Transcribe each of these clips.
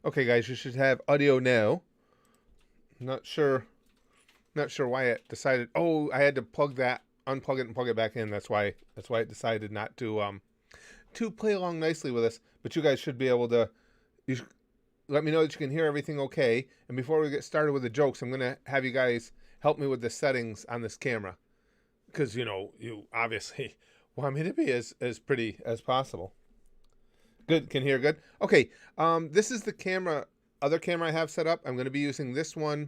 Okay, guys, you should have audio now. Not sure, not sure why it decided. Oh, I had to unplug it, and plug it back in. That's why it decided not to play along nicely with us. But you guys should be able to. You should, let me know that you can hear everything okay. And before we get started with the jokes, I'm gonna have you guys help me with the settings on this camera because you obviously want me to be as pretty as possible. Good, can hear good. Okay, this is the other camera I have set up. I'm going to be using this one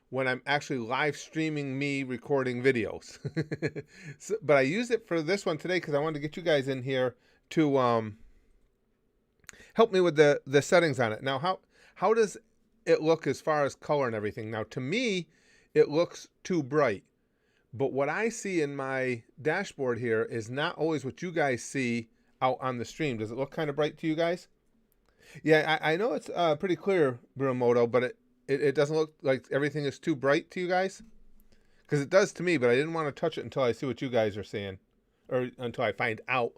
when I'm actually live streaming me recording videos. But I used it for this one today because I wanted to get you guys in here to help me with the settings on it. Now, how does it look as far as color and everything? Now, to me, it looks too bright. But what I see in my dashboard here is not always what you guys see out on the stream. Does it look kind of bright to you guys? Yeah, I know it's pretty clear, Brumoto, but it doesn't look like everything is too bright to you guys? Because it does to me, but I didn't want to touch it until I see what you guys are seeing. Or until I find out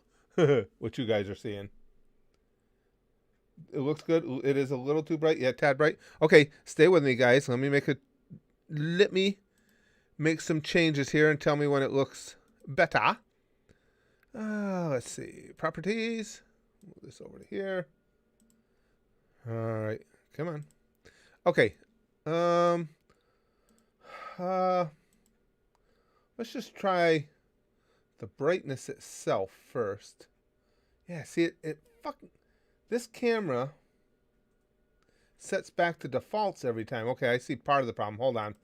what you guys are seeing. It looks good. It is a little too bright. Yeah, tad bright. Okay, stay with me, guys. Let me make some changes here and tell me when it looks better. Let's see. Properties. Move this over to here. All right. Come on. Okay. Let's just try the brightness itself first. Yeah, see it fucking this camera sets back to defaults every time. Okay, I see part of the problem. Hold on.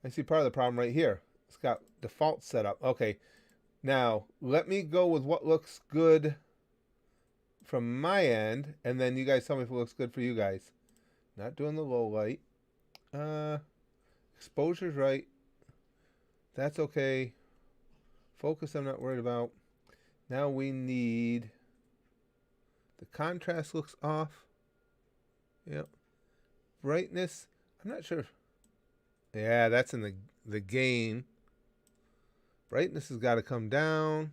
I see part of the problem right here. It's got default set up. Okay. Now, let me go with what looks good from my end, and then you guys tell me if it looks good for you guys. Not doing the low light. Exposure's right. That's okay. Focus I'm not worried about. Now we need... The contrast looks off. Yep. Brightness, I'm not sure. Yeah, that's in the gain. Brightness has got to come down.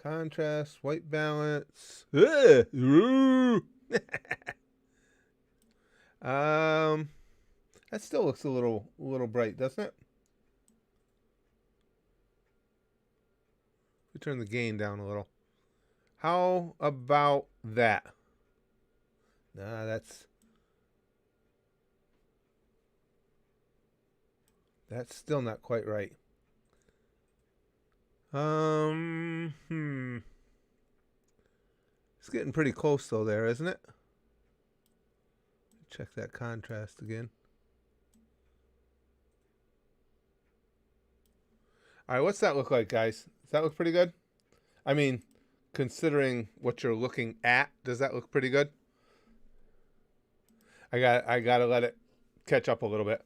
Contrast, white balance. That still looks a little bright, doesn't it? We turn the gain down a little. How about that? Nah, that's still not quite right. It's getting pretty close though there, isn't it? Check that contrast again. All right, what's that look like, guys? Does that look pretty good? I mean, considering what you're looking at, does that look pretty good? I got to let it catch up a little bit.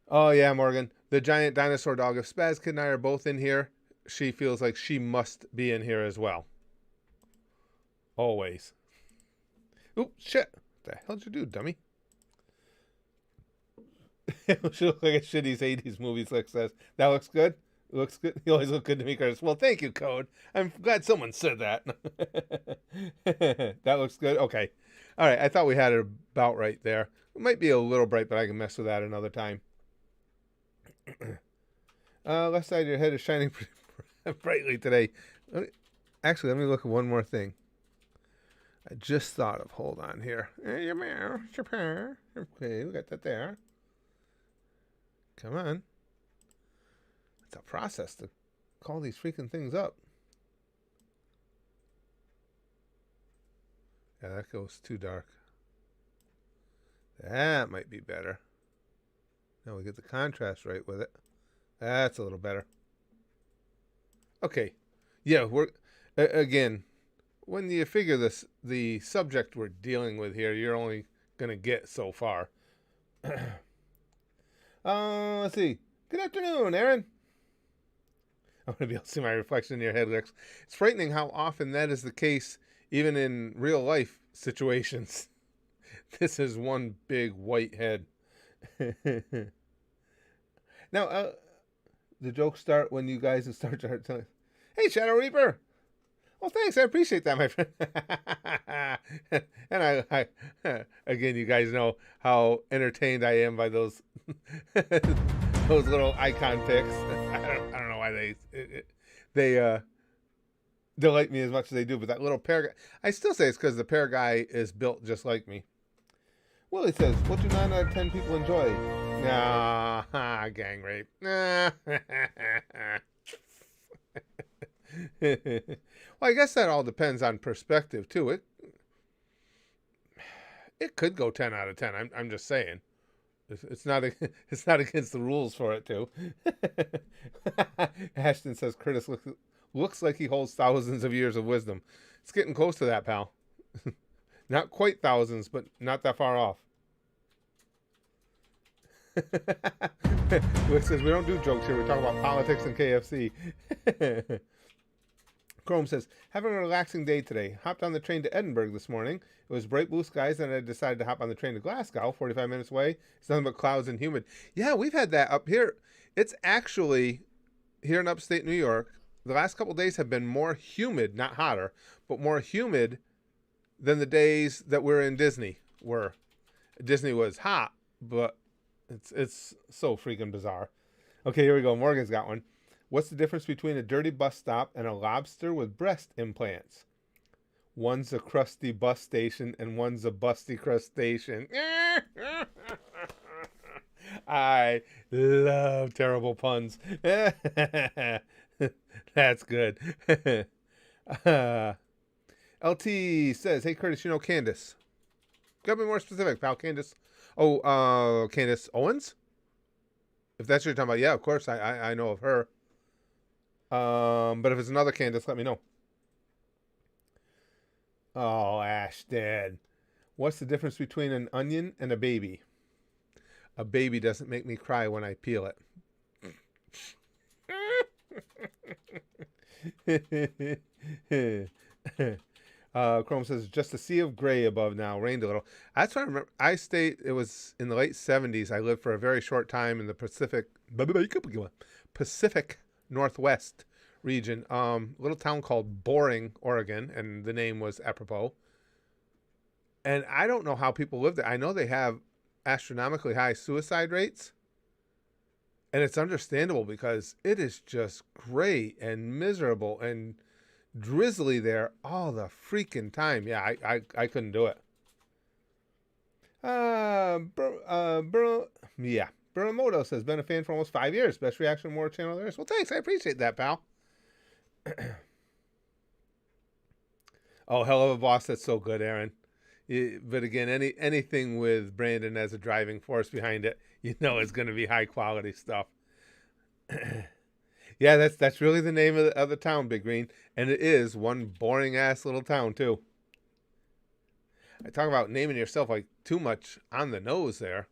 Oh yeah, Morgan, the giant dinosaur dog. If Spaz Kid and I are both in here, she feels like she must be in here as well. Always. Oop, shit. What the hell did you do, dummy? She looks like a shitty 80s movie, Slick says. That looks good? Looks good. You always look good to me, Curtis. Well, thank you, Code. I'm glad someone said that. That looks good? Okay. All right, I thought we had it about right there. It might be a little bright, but I can mess with that another time. Left side of your head is shining pretty brightly today. Actually, let me look at one more thing. I just thought of. Hold on here. Okay, we got that there. Come on. It's a process to call these freaking things up. Yeah, that goes too dark. That might be better. Now we get the contrast right with it. That's a little better. Okay. Yeah, we're again, when you figure this, the subject we're dealing with here, you're only going to get so far. Let's see. Good afternoon, Aaron. I want to be able to see my reflection in your head, Lex. It's frightening how often that is the case, even in real life situations. This is one big white head. Now, the jokes start when you guys start telling, hey, Shadow Reaper, Well, thanks. I appreciate that, my friend. And I again, you guys know how entertained I am by those those little icon pics. I don't know why they delight me as much as they do. But that little pear guy, I still say it's because the pear guy is built just like me. Willie says, "What do 9 out of 10 people enjoy?" Nah, gang rape. Nah. Well, I guess that all depends on perspective too. It could go 10 out of 10. I'm just saying. It's not it's not against the rules for it to. Ashton says Curtis looks like he holds thousands of years of wisdom. It's getting close to that, pal. Not quite thousands, but not that far off. Luke says we don't do jokes here. We talk about politics and KFC. Chrome says, having a relaxing day today. Hopped on the train to Edinburgh this morning. It was bright blue skies, and I decided to hop on the train to Glasgow, 45 minutes away. It's nothing but clouds and humid. Yeah, we've had that up here. It's actually, here in upstate New York, the last couple of days have been more humid, not hotter, but more humid than the days that we're in Disney were. Disney was hot, but it's so freaking bizarre. Okay, here we go. Morgan's got one. What's the difference between a dirty bus stop and a lobster with breast implants? One's a crusty bus station and one's a busty crustacean. I love terrible puns. That's good. LT says, hey, Curtis, you know Candace. Gotta be more specific, pal. Candace. Oh, Candace Owens? If that's what you're talking about, yeah, of course, I know of her. But if it's another Candace, let me know. Oh, Ashton. What's the difference between an onion and a baby? A baby doesn't make me cry when I peel it. Chrome says, just a sea of gray above now. Rained a little. That's what I remember. It was in the late 70s. I lived for a very short time in the Pacific Northwest region, little town called Boring, Oregon, and the name was apropos. And I don't know how people live there. I know they have astronomically high suicide rates, and it's understandable because it is just gray and miserable and drizzly there all the freaking time. Yeah, I couldn't do it. Buramoto says, been a fan for almost 5 years. Best reaction, more channel there is. Well, thanks. I appreciate that, pal. Oh, hell of a boss. That's so good, Aaron. But again, anything with Brandon as a driving force behind it, you know it's going to be high quality stuff. Yeah, that's really the name of the town, Big Green. And it is one boring-ass little town, too. I talk about naming yourself like too much on the nose there.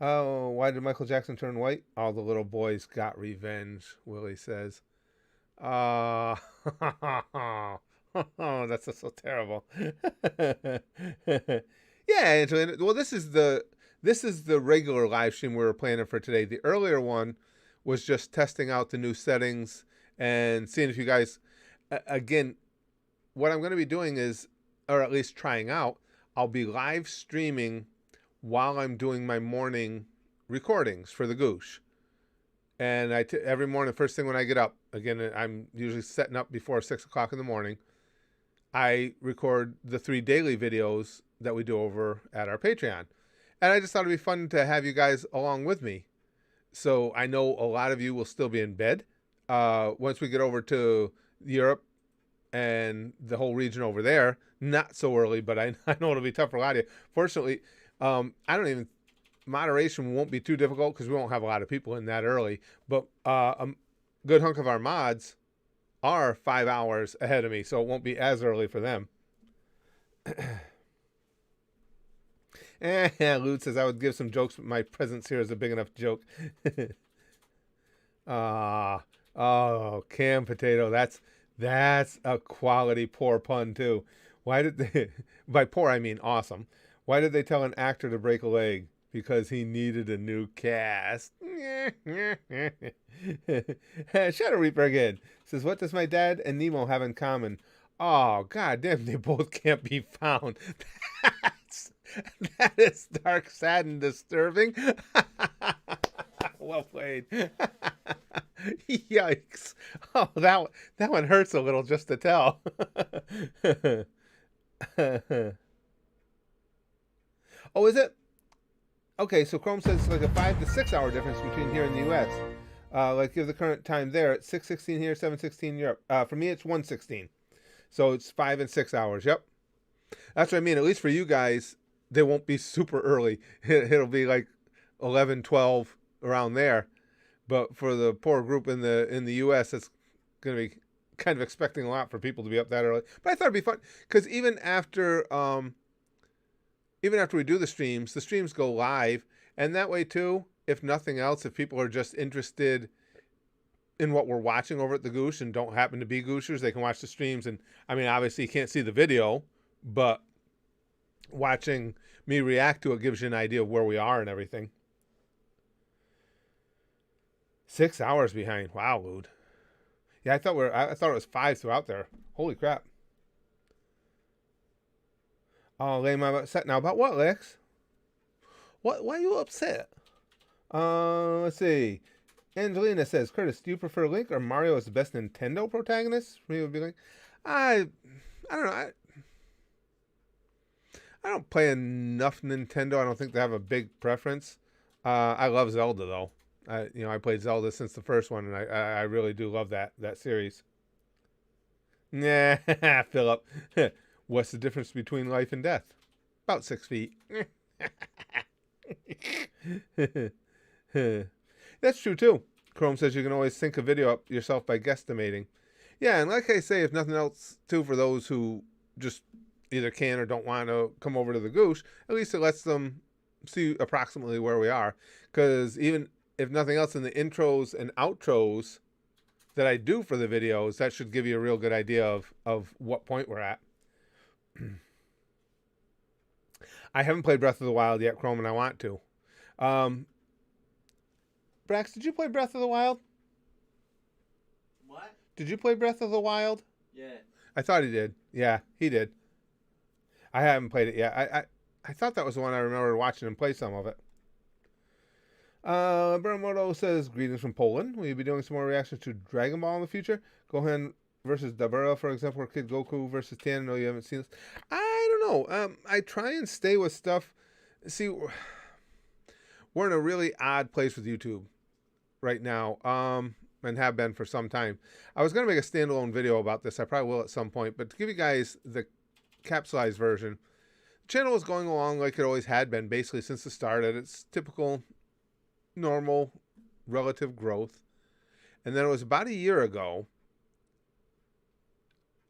Oh, why did Michael Jackson turn white? All the little boys got revenge, Willie says. Oh, that's so terrible. Yeah, Angelina. Well, this is the regular live stream we were planning for today. The earlier one was just testing out the new settings and seeing if you guys, again, what I'm going to be doing is, or at least trying out, I'll be live streaming while I'm doing my morning recordings for the Goosh. And every morning, first thing when I get up, again, I'm usually setting up before 6 o'clock in the morning, I record the 3 daily videos that we do over at our Patreon. And I just thought it'd be fun to have you guys along with me. So I know a lot of you will still be in bed. Once we get over to Europe and the whole region over there, not so early, but I know it'll be tough for a lot of you. Fortunately, moderation won't be too difficult because we won't have a lot of people in that early. But a good hunk of our mods are 5 hours ahead of me, so it won't be as early for them. Lute says, I would give some jokes, but my presence here is a big enough joke. Oh, canned potato. That's a quality poor pun, too. Why did they, by poor, I mean awesome. Why did they tell an actor to break a leg? Because he needed a new cast. Shadow Reaper again says, "What does my dad and Nemo have in common?" Oh, god damn, they both can't be found. That is dark, sad, and disturbing. Well played. Yikes. Oh, that one hurts a little just to tell. Oh, is it? Okay, so Chrome says it's like a 5 to 6 hour difference between here and the US. Like give the current time there, it's 6:16 here, 7:16 Europe. For me, it's 1:16. So it's 5 and 6 hours. Yep. That's what I mean. At least for you guys, they won't be super early. It'll be like 11, 12 around there. But for the poor group in the US, it's going to be kind of expecting a lot for people to be up that early. But I thought it'd be fun because even after we do the streams go live, and that way too, if nothing else, if people are just interested in what we're watching over at the Goosh and don't happen to be Gooshers, they can watch the streams. And I mean, obviously you can't see the video, but watching me react to it gives you an idea of where we are and everything. 6 hours behind. Wow, Lude. Yeah, I thought it was 5 throughout there. Holy crap. Oh, Lame, I'm upset now. About what, Lex? What? Why are you upset? Let's see. Angelina says, Curtis, do you prefer Link or Mario as the best Nintendo protagonist? For me, it would be Link. I don't know. I don't play enough Nintendo. I don't think they have a big preference. I love Zelda though. I played Zelda since the first one, and I really do love that series. Nah, Philip. What's the difference between life and death? About 6 feet. That's true too. Chrome says you can always sync a video up yourself by guesstimating. Yeah, and like I say, if nothing else too, for those who just either can or don't want to come over to the Goosh, at least it lets them see approximately where we are. Because even if nothing else, in the intros and outros that I do for the videos, that should give you a real good idea of what point we're at. I haven't played Breath of the Wild yet, Chrome, and I want to. Brax, did you play Breath of the Wild? What? Did you play Breath of the Wild? Yeah. I thought he did. Yeah, he did. I haven't played it yet. I thought that was the one I remember watching him play some of it. Beramoto says, greetings from Poland. Will you be doing some more reactions to Dragon Ball in the future? Gohan versus Dabura, for example, or Kid Goku versus Tien. No, you haven't seen this. I don't know. I try and stay with stuff. See, we're in a really odd place with YouTube right now, and have been for some time. I was going to make a standalone video about this. I probably will at some point. But to give you guys the capsulized version, the channel is going along like it always had been, basically since the start, at its typical, normal, relative growth. And then it was about a year ago,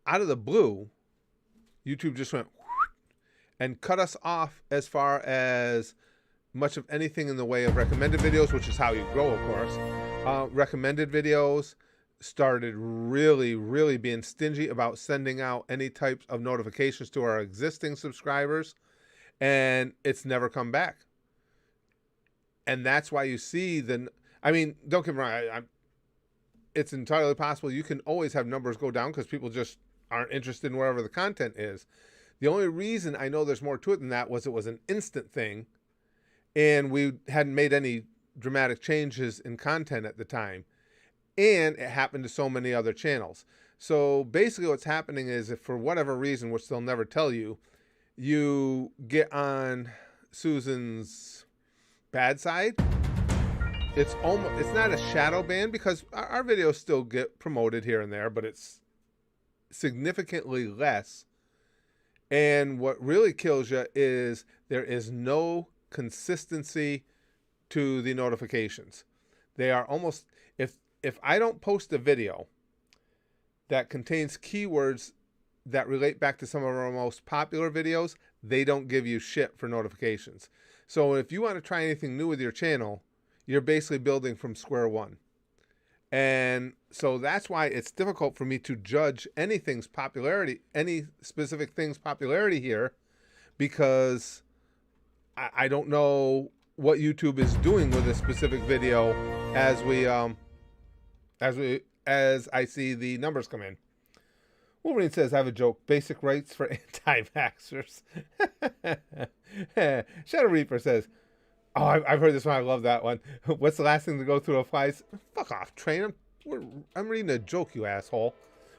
out of the blue, YouTube just went and cut us off as far as much of anything in the way of recommended videos, which is how you grow, of course. Recommended videos, started really, really being stingy about sending out any types of notifications to our existing subscribers, and it's never come back. And that's why you see I mean, don't get me wrong, it's entirely possible you can always have numbers go down because people just aren't interested in wherever the content is. The only reason I know there's more to it than that was it was an instant thing, and we hadn't made any dramatic changes in content at the time. And it happened to so many other channels. So basically what's happening is, if for whatever reason, which they'll never tell you, you get on Susan's bad side, it's not a shadow ban, because our videos still get promoted here and there, but it's significantly less. And what really kills you is there is no consistency to the notifications. They are almost, if I don't post a video that contains keywords that relate back to some of our most popular videos, they don't give you shit for notifications. So if you want to try anything new with your channel, you're basically building from square one. And so that's why it's difficult for me to judge anything's popularity, any specific thing's popularity here, because I don't know what YouTube is doing with a specific video as I see the numbers come in. Wolverine says, I have a joke. Basic rights for anti-vaxxers. Shadow Reaper says, oh, I've heard this one. I love that one. What's the last thing to go through a fly's... Fuck off, Train. I'm reading a joke, you asshole.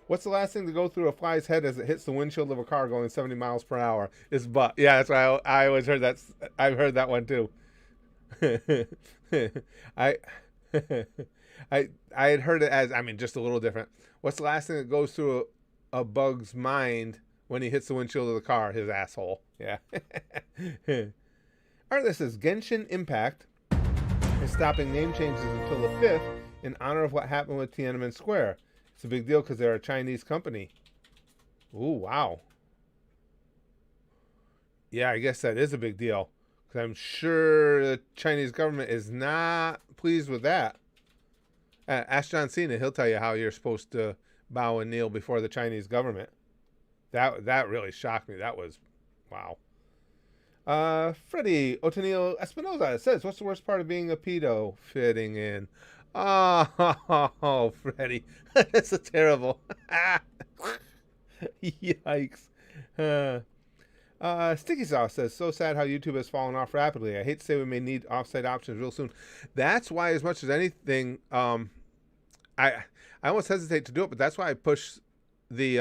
What's the last thing to go through a fly's head as it hits the windshield of a car going 70 miles per hour? It's butt. Yeah, that's why I always heard that. I've heard that one too. I had heard it as, I mean, just a little different. What's the last thing that goes through a bug's mind when he hits the windshield of the car? His asshole. Yeah. Alright, this is Genshin Impact is stopping name changes until the 5th in honor of what happened with Tiananmen Square. It's a big deal because they're a Chinese company. Ooh, wow. Yeah, I guess that is a big deal. Because I'm sure the Chinese government is not pleased with that. Ask John Cena. He'll tell you how you're supposed to bow and kneel before the Chinese government. That really shocked me. That was, wow. Freddie Otenil Espinoza says, what's the worst part of being a pedo? Fitting in. Oh, Freddie. That's a terrible. Yikes. Sticky Sauce says, so sad how YouTube has fallen off rapidly. I hate to say we may need offsite options real soon. That's why, as much as anything, I almost hesitate to do it, but that's why I push the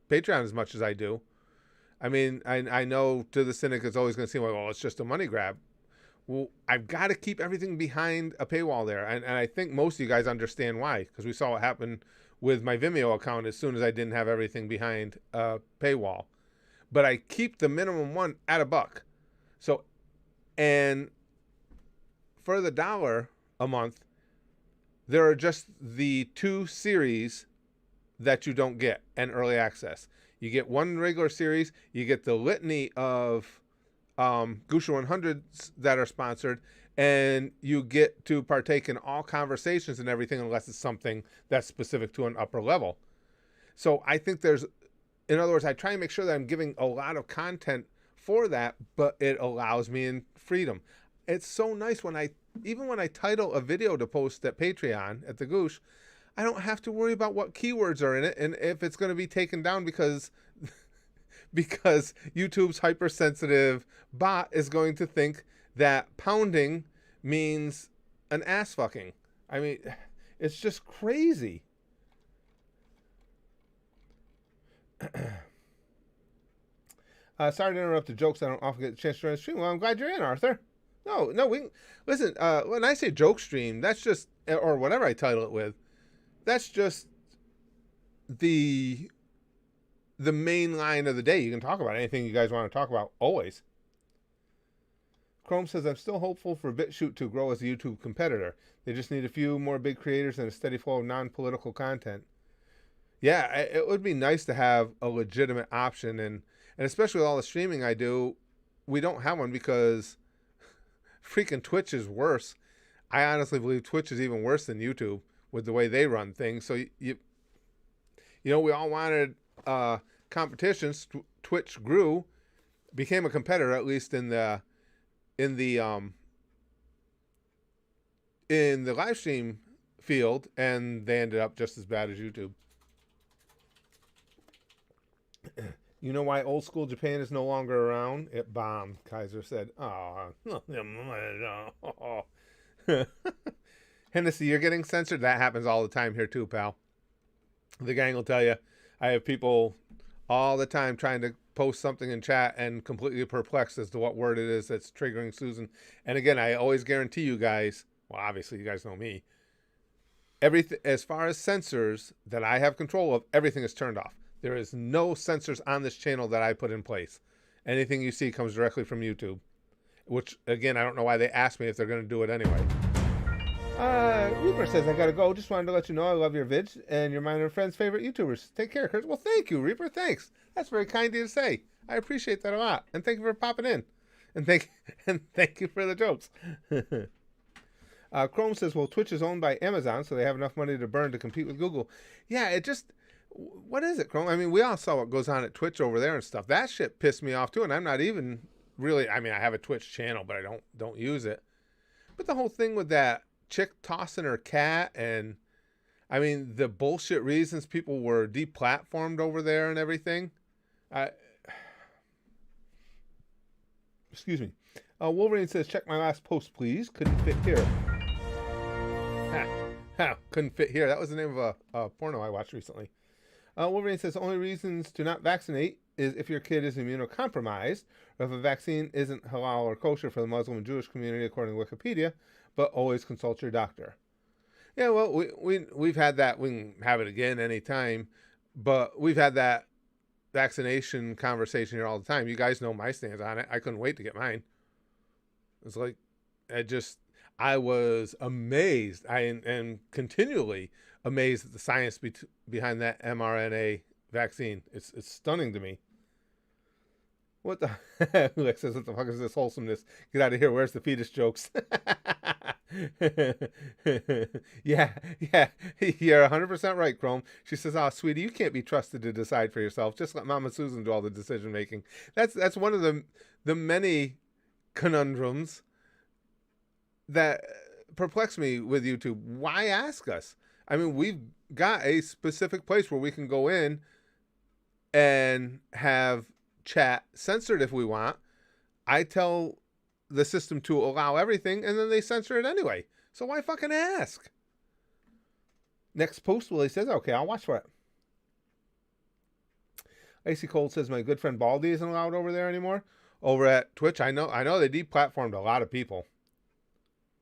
Patreon as much as I do. I mean, I know to the cynic it's always going to seem like, well, it's just a money grab. Well, I've got to keep everything behind a paywall there. And I think most of you guys understand why, because we saw what happened with my Vimeo account as soon as I didn't have everything behind a paywall. But I keep the minimum one at $1. So, and for the $1 a month, there are just the 2 series that you don't get and early access. You get one regular series, you get the litany of Gusha 100s that are sponsored, and you get to partake in all conversations and everything unless it's something that's specific to an upper level. So I think there's, in other words, I try and make sure that I'm giving a lot of content for that, but it allows me in freedom. It's so nice when even when I title a video to post at Patreon at the Goosh, I don't have to worry about what keywords are in it and if it's going to be taken down because YouTube's hypersensitive bot is going to think that pounding means an ass fucking. I mean, it's just crazy. Sorry to interrupt the jokes. I don't often get the chance to join the stream. Well, I'm glad you're in, Arthur. No, we listen. When I say joke stream, that's just, or whatever I title it with, that's just the main line of the day. You can talk about anything you guys want to talk about, always. Chrome says, I'm still hopeful for BitChute to grow as a YouTube competitor. They just need a few more big creators and a steady flow of non-political content. Yeah, it would be nice to have a legitimate option, and especially with all the streaming I do, we don't have one because freaking Twitch is worse. I honestly believe Twitch is even worse than YouTube with the way they run things. So you know, we all wanted competitions. Twitch grew, became a competitor, at least in the live stream field, and they ended up just as bad as YouTube. You know why old school Japan is no longer around? It bombed, Kaiser said. Oh. Hennessy, you're getting censored? That happens all the time here too, pal. The gang will tell you. I have people all the time trying to post something in chat and completely perplexed as to what word it is that's triggering Susan. And again, I always guarantee you guys, well, obviously you guys know me, everything, as far as censors that I have control of, everything is turned off. There is no censors on this channel that I put in place. Anything you see comes directly from YouTube, which, again, I don't know why they asked me if they're going to do it anyway. Reaper says, I got to go. Just wanted to let you know I love your vids, and you're my and friend's favorite YouTubers. Take care, Kurt. Well, thank you, Reaper. Thanks. That's very kind of you to say. I appreciate that a lot. And thank you for popping in. And thank you for the jokes. Chrome says, well, Twitch is owned by Amazon, so they have enough money to burn to compete with Google. Yeah, it just... What is it, Chrome? I mean, we all saw what goes on at Twitch over there and stuff. That shit pissed me off, too, and I'm not even really, I mean, I have a Twitch channel, but I don't use it. But the whole thing with that chick tossing her cat, and I mean the bullshit reasons people were deplatformed over there and everything. I Excuse me. Wolverine says, check my last post, please. Couldn't fit here. Couldn't fit here. That was the name of a porno I watched recently. Wolverine says, only reasons to not vaccinate is if your kid is immunocompromised, or if a vaccine isn't halal or kosher for the Muslim and Jewish community, according to Wikipedia, but always consult your doctor. Yeah, well, we've had that. We can have it again anytime, but we've had that vaccination conversation here all the time. You guys know my stance on it. I couldn't wait to get mine. It's like, I was amazed. I am continually amazed at the science behind that mRNA vaccine. It's stunning to me. What the Lex says, what the fuck is this wholesomeness? Get out of here. Where's the fetus jokes? yeah, you're 100% right, Chrome. She says, oh, sweetie, you can't be trusted to decide for yourself. Just let Mama Susan do all the decision making. That's one of the many conundrums that perplex me with YouTube. Why ask us? I mean, we've got a specific place where we can go in and have chat censored if we want. I tell the system to allow everything, and then they censor it anyway. So why fucking ask? Next post, Willie says, okay, I'll watch for it. Icy Cold says, my good friend Baldy isn't allowed over there anymore. Over at Twitch, I know they deplatformed a lot of people.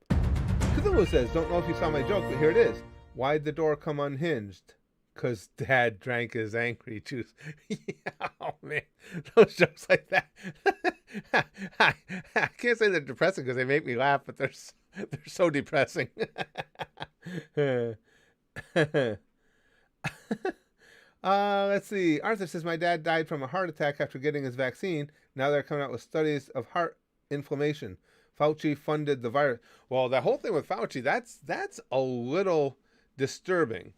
Cthulhu says, don't know if you saw my joke, but here it is. Why'd the door come unhinged? Because Dad drank his angry juice. Yeah, oh, man. Those jokes like that. I can't say they're depressing because they make me laugh, but they're so depressing. Let's see. Arthur says, my dad died from a heart attack after getting his vaccine. Now they're coming out with studies of heart inflammation. Fauci funded the virus. Well, that whole thing with Fauci, that's a little disturbing.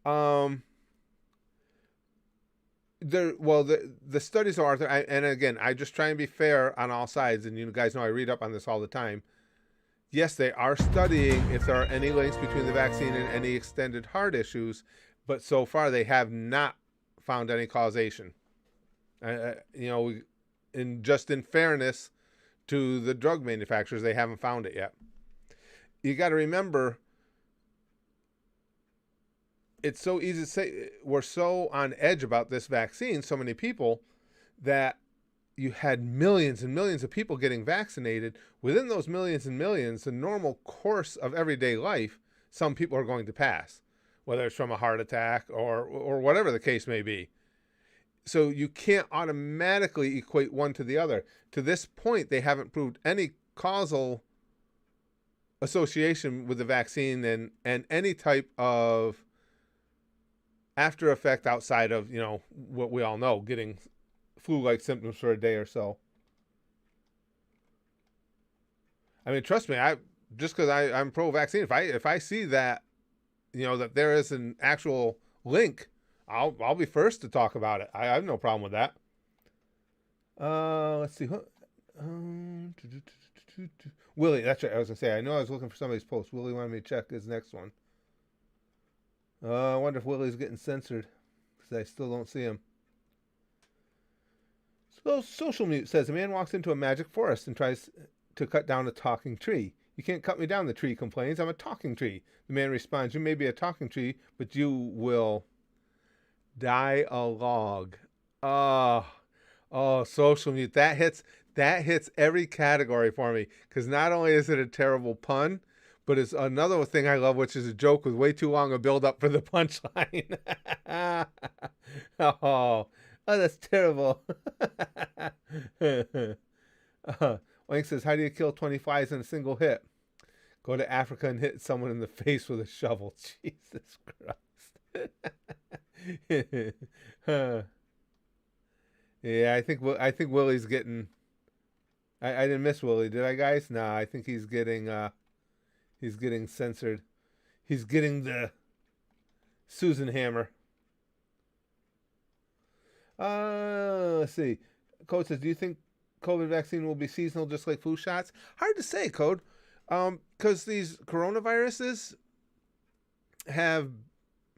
The studies are, and again, I just try and be fair on all sides, and you guys know I read up on this all the time. Yes, they are studying if there are any links between the vaccine and any extended heart issues, but so far they have not found any causation. In fairness to the drug manufacturers, they haven't found it yet. You got to remember, it's so easy to say, we're so on edge about this vaccine, so many people, that you had millions and millions of people getting vaccinated. Within those millions and millions, the normal course of everyday life, some people are going to pass, whether it's from a heart attack or whatever the case may be. So you can't automatically equate one to the other. To this point, they haven't proved any causal association with the vaccine and any type of after effect outside of, what we all know, getting flu-like symptoms for a day or so. I mean, trust me, just because I'm pro-vaccine, if I see that, that there is an actual link, I'll be first to talk about it. I have no problem with that. Let's see. Willie, that's right. I was gonna say. I know I was looking for somebody's post. Willie wanted me to check his next one. I wonder if Willie's getting censored because I still don't see him. So Social Mute says a man walks into a magic forest and tries to cut down a talking tree. You can't cut me down, the tree complains. I'm a talking tree. The man responds, you may be a talking tree, but you will die a log. Oh, Social Mute. That hits every category for me. Because not only is it a terrible pun, but it's another thing I love, which is a joke with way too long a build up for the punchline. Oh, that's terrible. Wank says, how do you kill 20 flies in a single hit? Go to Africa and hit someone in the face with a shovel. Jesus Christ. Yeah, I think Willie's getting. I didn't miss Willie, did I, guys? No, I think he's getting censored. He's getting the Susan hammer. Let's see. Coach says, do you think COVID vaccine will be seasonal, just like flu shots? Hard to say, Code, because these coronaviruses have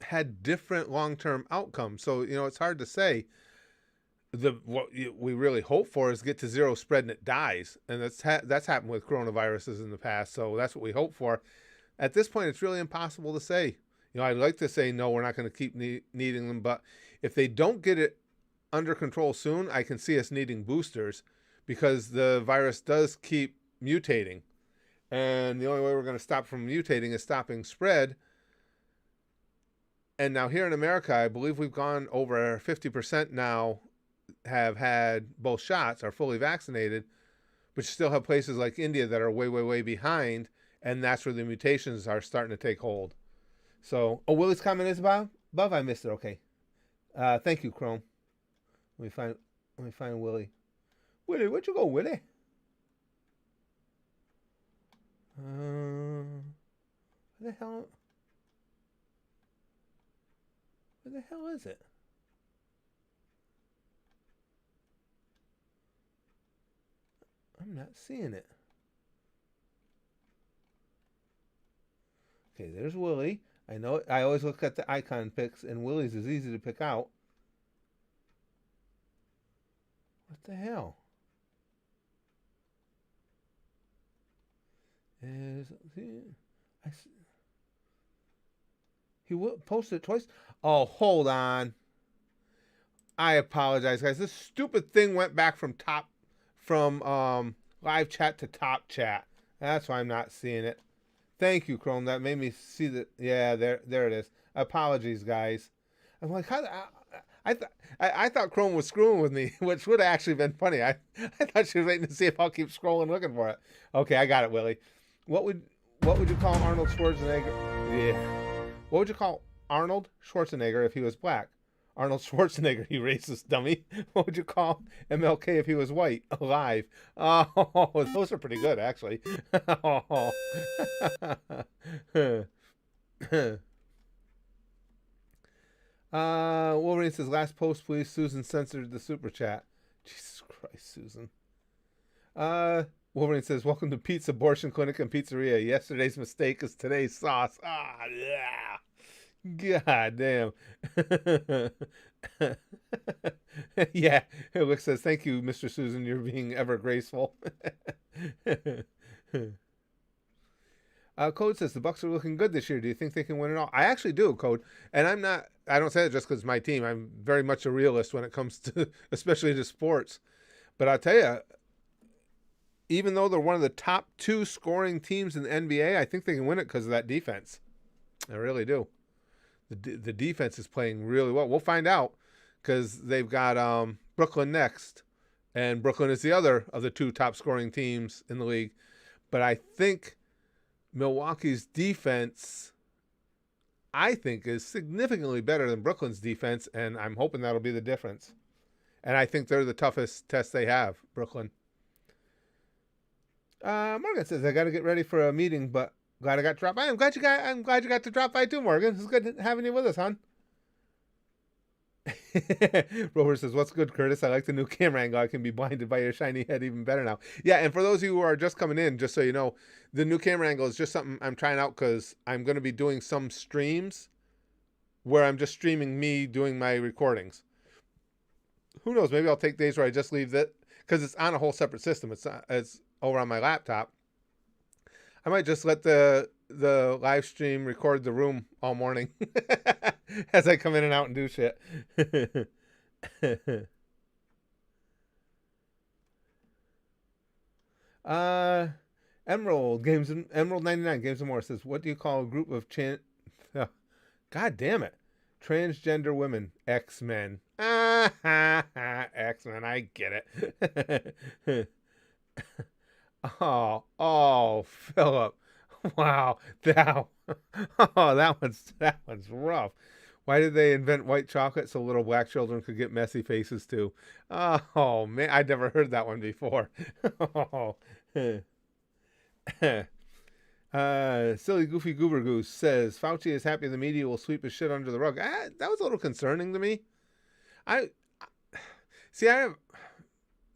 had different long-term outcomes. So it's hard to say. What we really hope for is get to zero spread and it dies, and that's happened with coronaviruses in the past. So that's what we hope for. At this point, it's really impossible to say. I'd like to say no, we're not going to keep needing them, but if they don't get it under control soon, I can see us needing boosters because the virus does keep mutating, and the only way we're going to stop from mutating is stopping spread. And now here in America, I believe we've gone over 50% now have had both shots, are fully vaccinated, but you still have places like India that are way, way, way behind, and that's where the mutations are starting to take hold. So, Willie's comment is above? I missed it. Okay. Thank you, Chrome. Let me find Willie. Willie, where'd you go, Willie? Where the hell? Where the hell is it? I'm not seeing it. Okay, there's Willie. I know. I always look at the icon pics, and Willie's is easy to pick out. What the hell? He posted it twice. Oh, hold on. I apologize, guys. This stupid thing went back from live chat to top chat. That's why I'm not seeing it. Thank you, Chrome. That made me see that. Yeah, there it is. Apologies, guys. I'm like, I thought Chrome was screwing with me, which would have actually been funny. I thought she was waiting to see if I'll keep scrolling looking for it. Okay, I got it, Willie. What would you call Arnold Schwarzenegger? Yeah. What would you call Arnold Schwarzenegger if he was black? Arnold Schwarzenegger, you racist dummy. What would you call MLK if he was white? Alive. Oh, those are pretty good, actually. Wolverine says, last post, please. Susan censored the super chat. Jesus Christ, Susan. Wolverine says, welcome to Pete's Abortion Clinic and Pizzeria. Yesterday's mistake is today's sauce. Yeah. God damn. Yeah. Rick says, thank you, Mr. Susan. You're being ever graceful. Code says, the Bucks are looking good this year. Do you think they can win it all? I actually do, Code. And I don't say it just because it's my team. I'm very much a realist when it comes to, especially to sports. But I'll tell you, even though they're one of the top 2 scoring teams in the NBA, I think they can win it because of that defense. I really do. The defense is playing really well. We'll find out because they've got Brooklyn next, and Brooklyn is the other of the 2 top scoring teams in the league. But I think Milwaukee's defense, is significantly better than Brooklyn's defense, and I'm hoping that'll be the difference. And I think they're the toughest test they have, Brooklyn. Morgan says, I got to get ready for a meeting, but glad I got to drop by. I'm glad you got to drop by too, Morgan. It's good having you with us, hon. Rover says, what's good, Curtis? I like the new camera angle. I can be blinded by your shiny head even better now. Yeah, and for those of you who are just coming in, just so you know, the new camera angle is just something I'm trying out because I'm going to be doing some streams where I'm just streaming me doing my recordings. Who knows? Maybe I'll take days where I just leave that because it's on a whole separate system. It's over on my laptop. I might just let the live stream record the room all morning as I come in and out and do shit. Emerald 99 Games and More says, what do you call a group of God damn it, transgender women? X-Men. X-Men, I get it. Oh, Philip. Wow. That one's rough. Why did they invent white chocolate so little black children could get messy faces too? Oh man, I'd never heard that one before. Silly Goofy Goober Goose says Fauci is happy the media will sweep his shit under the rug. That was a little concerning to me.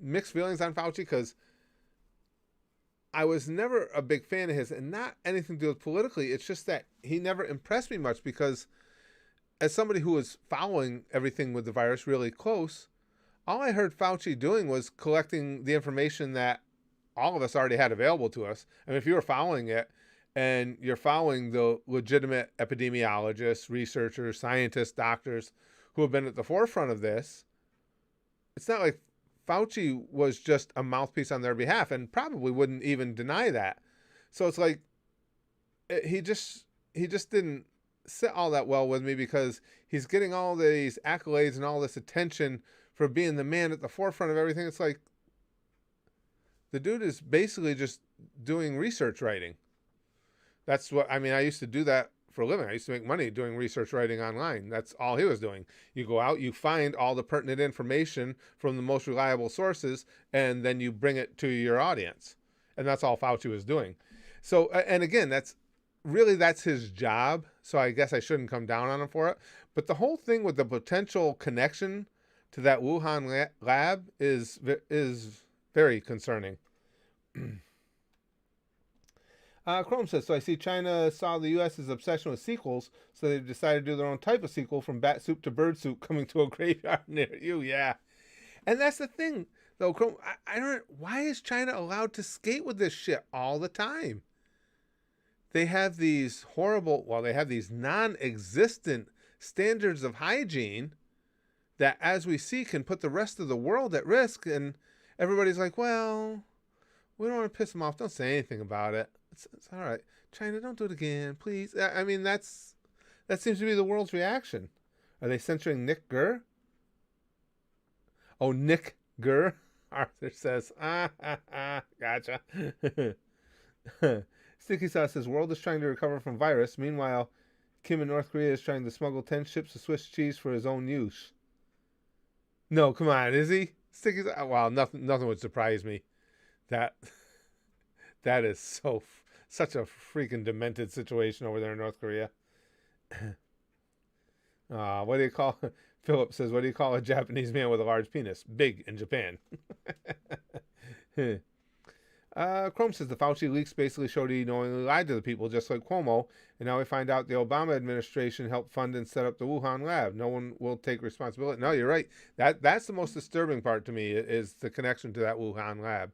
mixed feelings on Fauci because I was never a big fan of his, and not anything to do with politically. It's just that he never impressed me much because, as somebody who was following everything with the virus really close, all I heard Fauci doing was collecting the information that all of us already had available to us. I mean, if you were following it and you're following the legitimate epidemiologists, researchers, scientists, doctors who have been at the forefront of this, it's not like Fauci was just a mouthpiece on their behalf and probably wouldn't even deny that. So it's like he just didn't sit all that well with me because he's getting all these accolades and all this attention for being the man at the forefront of everything. It's like the dude is basically just doing research writing. That's what I mean. I used to do that for a living. I used to make money doing research writing online. That's all he was doing. You go out, you find all the pertinent information from the most reliable sources, and then you bring it to your audience. And that's all Fauci was doing. So, and again, that's his job. So I guess I shouldn't come down on him for it. But the whole thing with the potential connection to that Wuhan lab is very concerning. Chrome says, so I see China saw the U.S.'s obsession with sequels, so they decided to do their own type of sequel, from bat soup to bird soup, coming to a graveyard near you. Yeah. And that's the thing, though, Chrome. I don't, why is China allowed to skate with this shit all the time? They have these they have these non-existent standards of hygiene that, as we see, can put the rest of the world at risk. And everybody's like, well, we don't want to piss them off. Don't say anything about it. It's all right. China, don't do it again, please. I mean, that seems to be the world's reaction. Are they censoring Nick Gurr? Oh, Nick Gurr. Arthur says, gotcha. Sticky Sauce says, world is trying to recover from virus. Meanwhile, Kim in North Korea is trying to smuggle 10 ships of Swiss cheese for his own use. No, come on, is he? Sticky Sauce? Wow, nothing would surprise me. That is such a freaking demented situation over there in North Korea. What do you call... Philip says, what do you call a Japanese man with a large penis? Big in Japan. Chrome says, the Fauci leaks basically showed he knowingly lied to the people, just like Cuomo, and now we find out the Obama administration helped fund and set up the Wuhan lab. No one will take responsibility. No, you're right. That's the most disturbing part to me, is the connection to that Wuhan lab.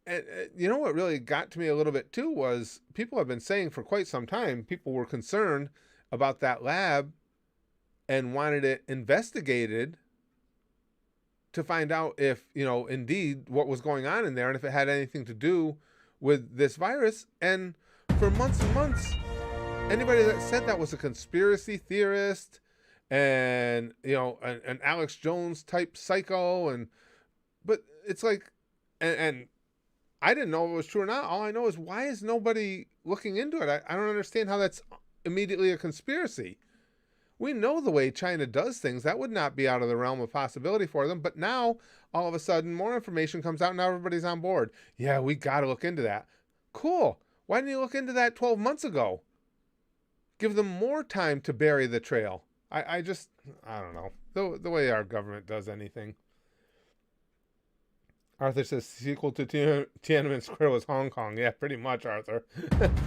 And you know what really got to me a little bit too was, people have been saying for quite some time, people were concerned about that lab and wanted it investigated to find out if, indeed what was going on in there and if it had anything to do with this virus. And for months and months, anybody that said that was a conspiracy theorist and, an Alex Jones type psycho. But it's like, and I didn't know if it was true or not. All I know is, why is nobody looking into it? I don't understand how that's immediately a conspiracy. We know the way China does things. That would not be out of the realm of possibility for them. But now, all of a sudden, more information comes out and now everybody's on board. Yeah, we got to look into that. Cool. Why didn't you look into that 12 months ago? Give them more time to bury the trail. I don't know. The way our government does anything. Arthur says, sequel to Tiananmen Square was Hong Kong. Yeah, pretty much, Arthur.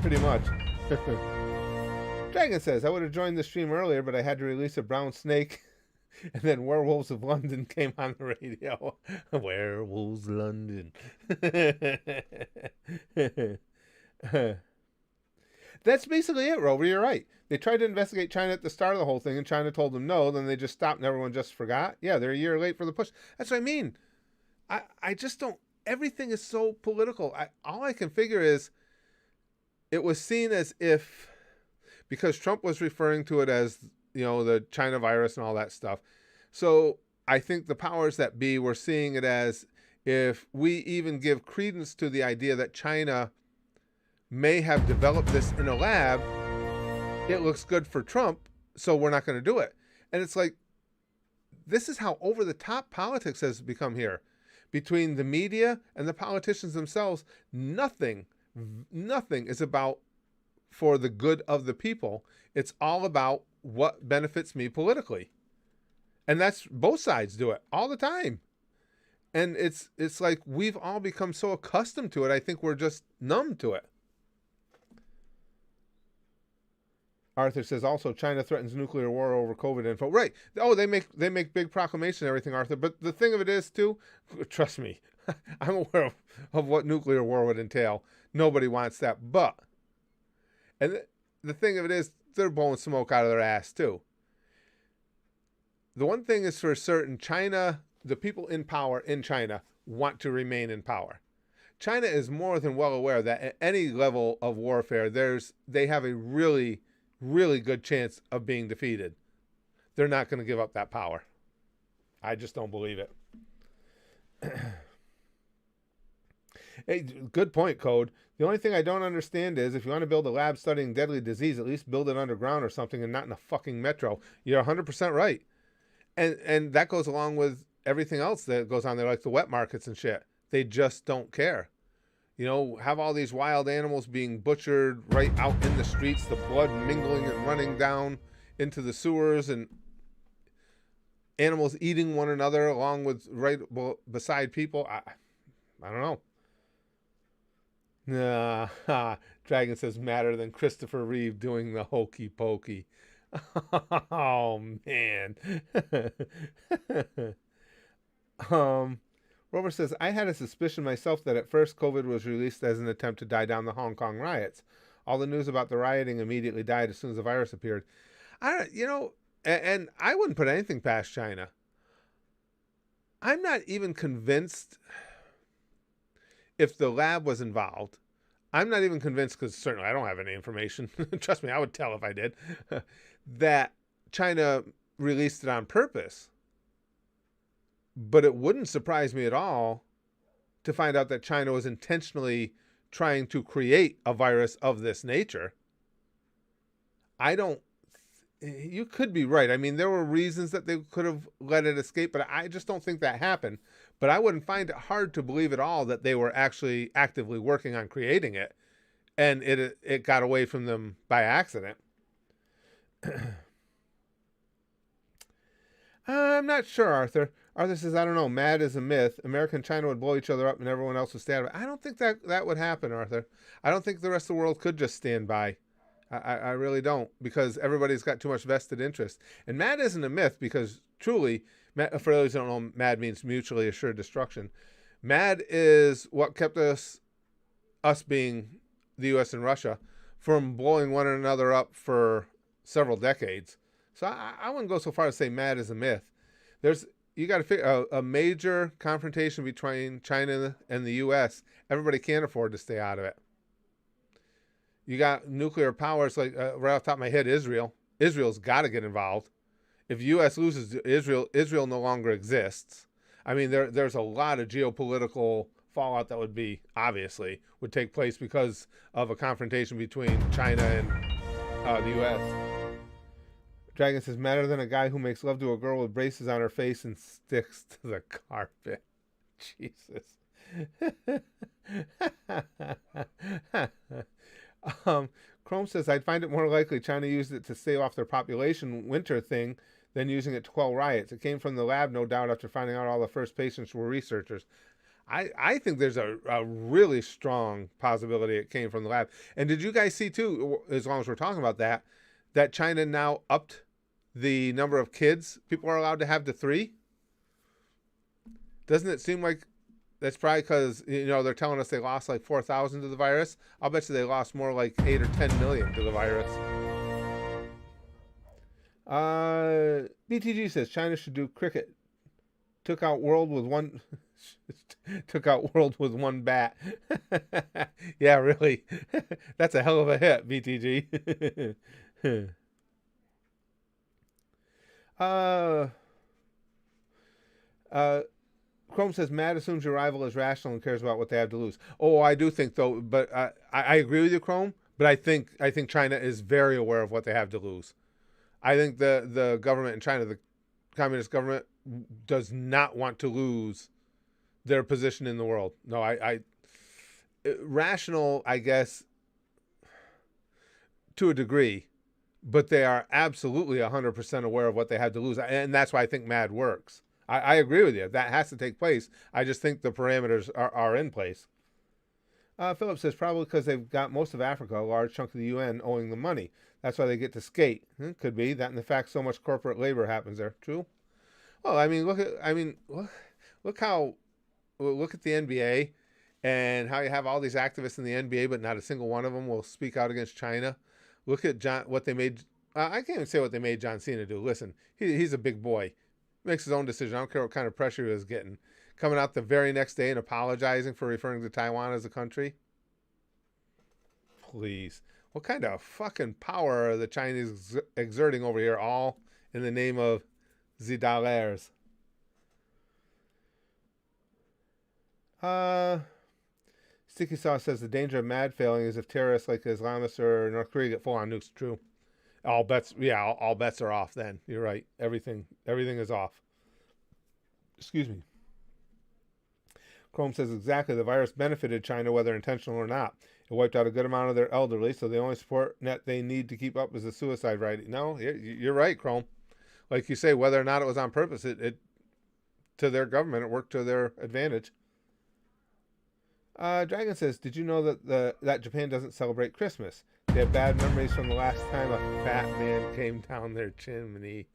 Pretty much. Dragon says, I would have joined the stream earlier, but I had to release a brown snake, and then Werewolves of London came on the radio. Werewolves London. That's basically it, Rover. You're right. They tried to investigate China at the start of the whole thing, and China told them no. Then they just stopped, and everyone just forgot. Yeah, they're a year late for the push. That's what I mean. I just don't... Everything is so political. All I can figure is, it was seen as if... Because Trump was referring to it as, the China virus and all that stuff. So I think the powers that be were seeing it as, if we even give credence to the idea that China may have developed this in a lab, it looks good for Trump, so we're not going to do it. And it's like, this is how over-the-top politics has become here. Between the media and the politicians themselves, nothing is about for the good of the people. It's all about what benefits me politically. And that's, both sides do it all the time. And it's like we've all become so accustomed to it. I think we're just numb to it. Arthur says also China threatens nuclear war over COVID info. Right. Oh, they make big proclamations and everything, Arthur. But the thing of it is too, trust me, I'm aware of what nuclear war would entail. Nobody wants that. But and the thing of it is, they're blowing smoke out of their ass too. The one thing is for certain, China, the people in power in China want to remain in power. China is more than well aware that at any level of warfare, they have a really, really good chance of being defeated. They're not going to give up that power. I just don't believe it. Hey, good point, Code. The only thing I don't understand is if you want to build a lab studying deadly disease, at least build it underground or something and not in a fucking metro. You're 100% right. And that goes along with everything else that goes on there, like the wet markets and shit. They just don't care. You know, have all these wild animals being butchered right out in the streets, the blood mingling and running down into the sewers, and animals eating one another along with right beside people. I don't know. Nah, Dragon says madder than Christopher Reeve doing the hokey pokey. Oh man. Rover says, I had a suspicion myself that at first COVID was released as an attempt to die down the Hong Kong riots. All the news about the rioting immediately died as soon as the virus appeared. And I wouldn't put anything past China. I'm not even convinced if the lab was involved. I'm not even convinced, because certainly I don't have any information. Trust me, I would tell if I did. That China released it on purpose. But it wouldn't surprise me at all to find out that China was intentionally trying to create a virus of this nature. You could be right. I mean, there were reasons that they could have let it escape, but I just don't think that happened. But I wouldn't find it hard to believe at all that they were actually actively working on creating it, and it got away from them by accident. I'm not sure, Arthur. Arthur says, I don't know. Mad is a myth. America and China would blow each other up and everyone else would stay out of it. I don't think that would happen, Arthur. I don't think the rest of the world could just stand by. I really don't, because everybody's got too much vested interest. And mad isn't a myth, because truly, for those who don't know, mad means mutually assured destruction. Mad is what kept us being the U.S. and Russia, from blowing one another up for several decades. So I wouldn't go so far as to say mad is a myth. You got to figure a major confrontation between China and the U.S. Everybody can't afford to stay out of it. You got nuclear powers like right off the top of my head, Israel. Israel's got to get involved. If U.S. loses Israel no longer exists. I mean, there's a lot of geopolitical fallout that would take place because of a confrontation between China and the U.S. Dragon says, madder than a guy who makes love to a girl with braces on her face and sticks to the carpet. Jesus. Chrome says, I'd find it more likely China used it to stave off their population winter thing than using it to quell riots. It came from the lab, no doubt, after finding out all the first patients were researchers. I think there's a really strong possibility it came from the lab. And did you guys see, too, as long as we're talking about that China now upped the number of kids people are allowed to have to 3? Doesn't it seem like that's probably because, they're telling us they lost like 4,000 to the virus? I'll bet you they lost more like 8 or 10 million to the virus. BTG says China should do cricket. Took out world with one bat. Yeah, really. That's a hell of a hit, BTG. Chrome says, Matt assumes your rival is rational and cares about what they have to lose. Oh, I do think, though, but I agree with you, Chrome, but I think China is very aware of what they have to lose. I think the government in China, the communist government, does not want to lose their position in the world. No, rational, I guess, to a degree, but they are absolutely 100% aware of what they have to lose. And that's why I think MAD works. I agree with you. That has to take place. I just think the parameters are in place. Philip says probably because they've got most of Africa, a large chunk of the UN owing them money. That's why they get to skate. Could be that, and the fact so much corporate labor happens there. True. Well, I mean, look how look at the NBA and how you have all these activists in the NBA, but not a single one of them will speak out against China. Look at what they made. I can't even say what they made John Cena do. Listen, he's a big boy. He makes his own decision. I don't care what kind of pressure he was getting. Coming out the very next day and apologizing for referring to Taiwan as a country. Please. What kind of fucking power are the Chinese exerting over here, all in the name of the dollars? Sticky Sauce says the danger of mad failing is if terrorists like Islamists or North Korea get full on nukes. True. All bets are off then. You're right. Everything is off. Excuse me. Chrome says exactly. The virus benefited China whether intentional or not. It wiped out a good amount of their elderly, so the only support net they need to keep up is the suicide rate. No, you're right, Chrome. Like you say, whether or not it was on purpose, it to their government, it worked to their advantage. Dragon says, did you know that Japan doesn't celebrate Christmas? They have bad memories from the last time a fat man came down their chimney.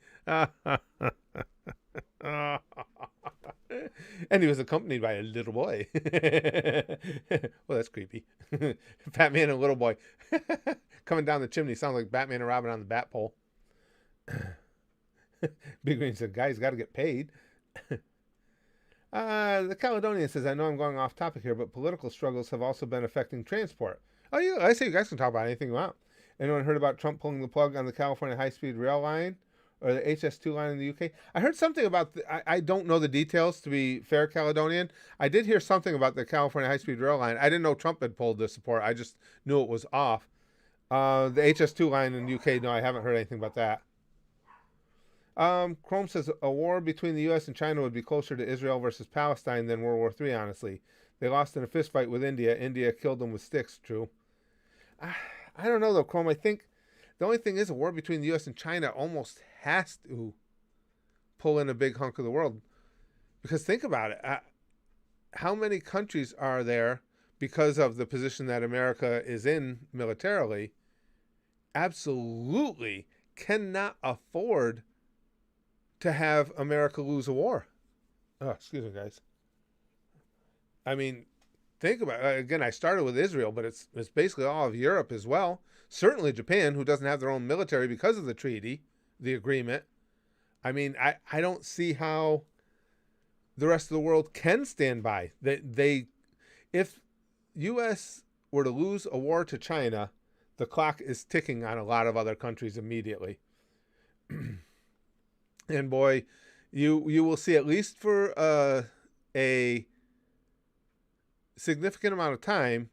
And he was accompanied by a little boy. Well, that's creepy. Fat man and a little boy coming down the chimney sounds like Batman and Robin on the bat pole. Big Green said, guys, got to get paid. The Caledonian says, I know I'm going off topic here, but political struggles have also been affecting transport. Oh, yeah, I say you guys can talk about anything you want. Anyone heard about Trump pulling the plug on the California high-speed rail line or the HS2 line in the UK? I heard something about, I don't know the details, to be fair, Caledonian. I did hear something about the California high-speed rail line. I didn't know Trump had pulled the support. I just knew it was off. The HS2 line in the UK, no, I haven't heard anything about that. Chrome says a war between the U.S. and China would be closer to Israel versus Palestine than World War III, honestly. They lost in a fist fight with India. India killed them with sticks, true. I don't know, though, Chrome. I think the only thing is a war between the U.S. and China almost has to pull in a big hunk of the world. Because think about it. How many countries are there, because of the position that America is in militarily, absolutely cannot afford to have America lose a war? Oh, excuse me, guys. I mean, think about it. Again, I started with Israel, but it's basically all of Europe as well. Certainly Japan, who doesn't have their own military because of the treaty, the agreement. I mean, I don't see how the rest of the world can stand by. If U.S. were to lose a war to China, the clock is ticking on a lot of other countries immediately. And boy, you will see, at least for a significant amount of time,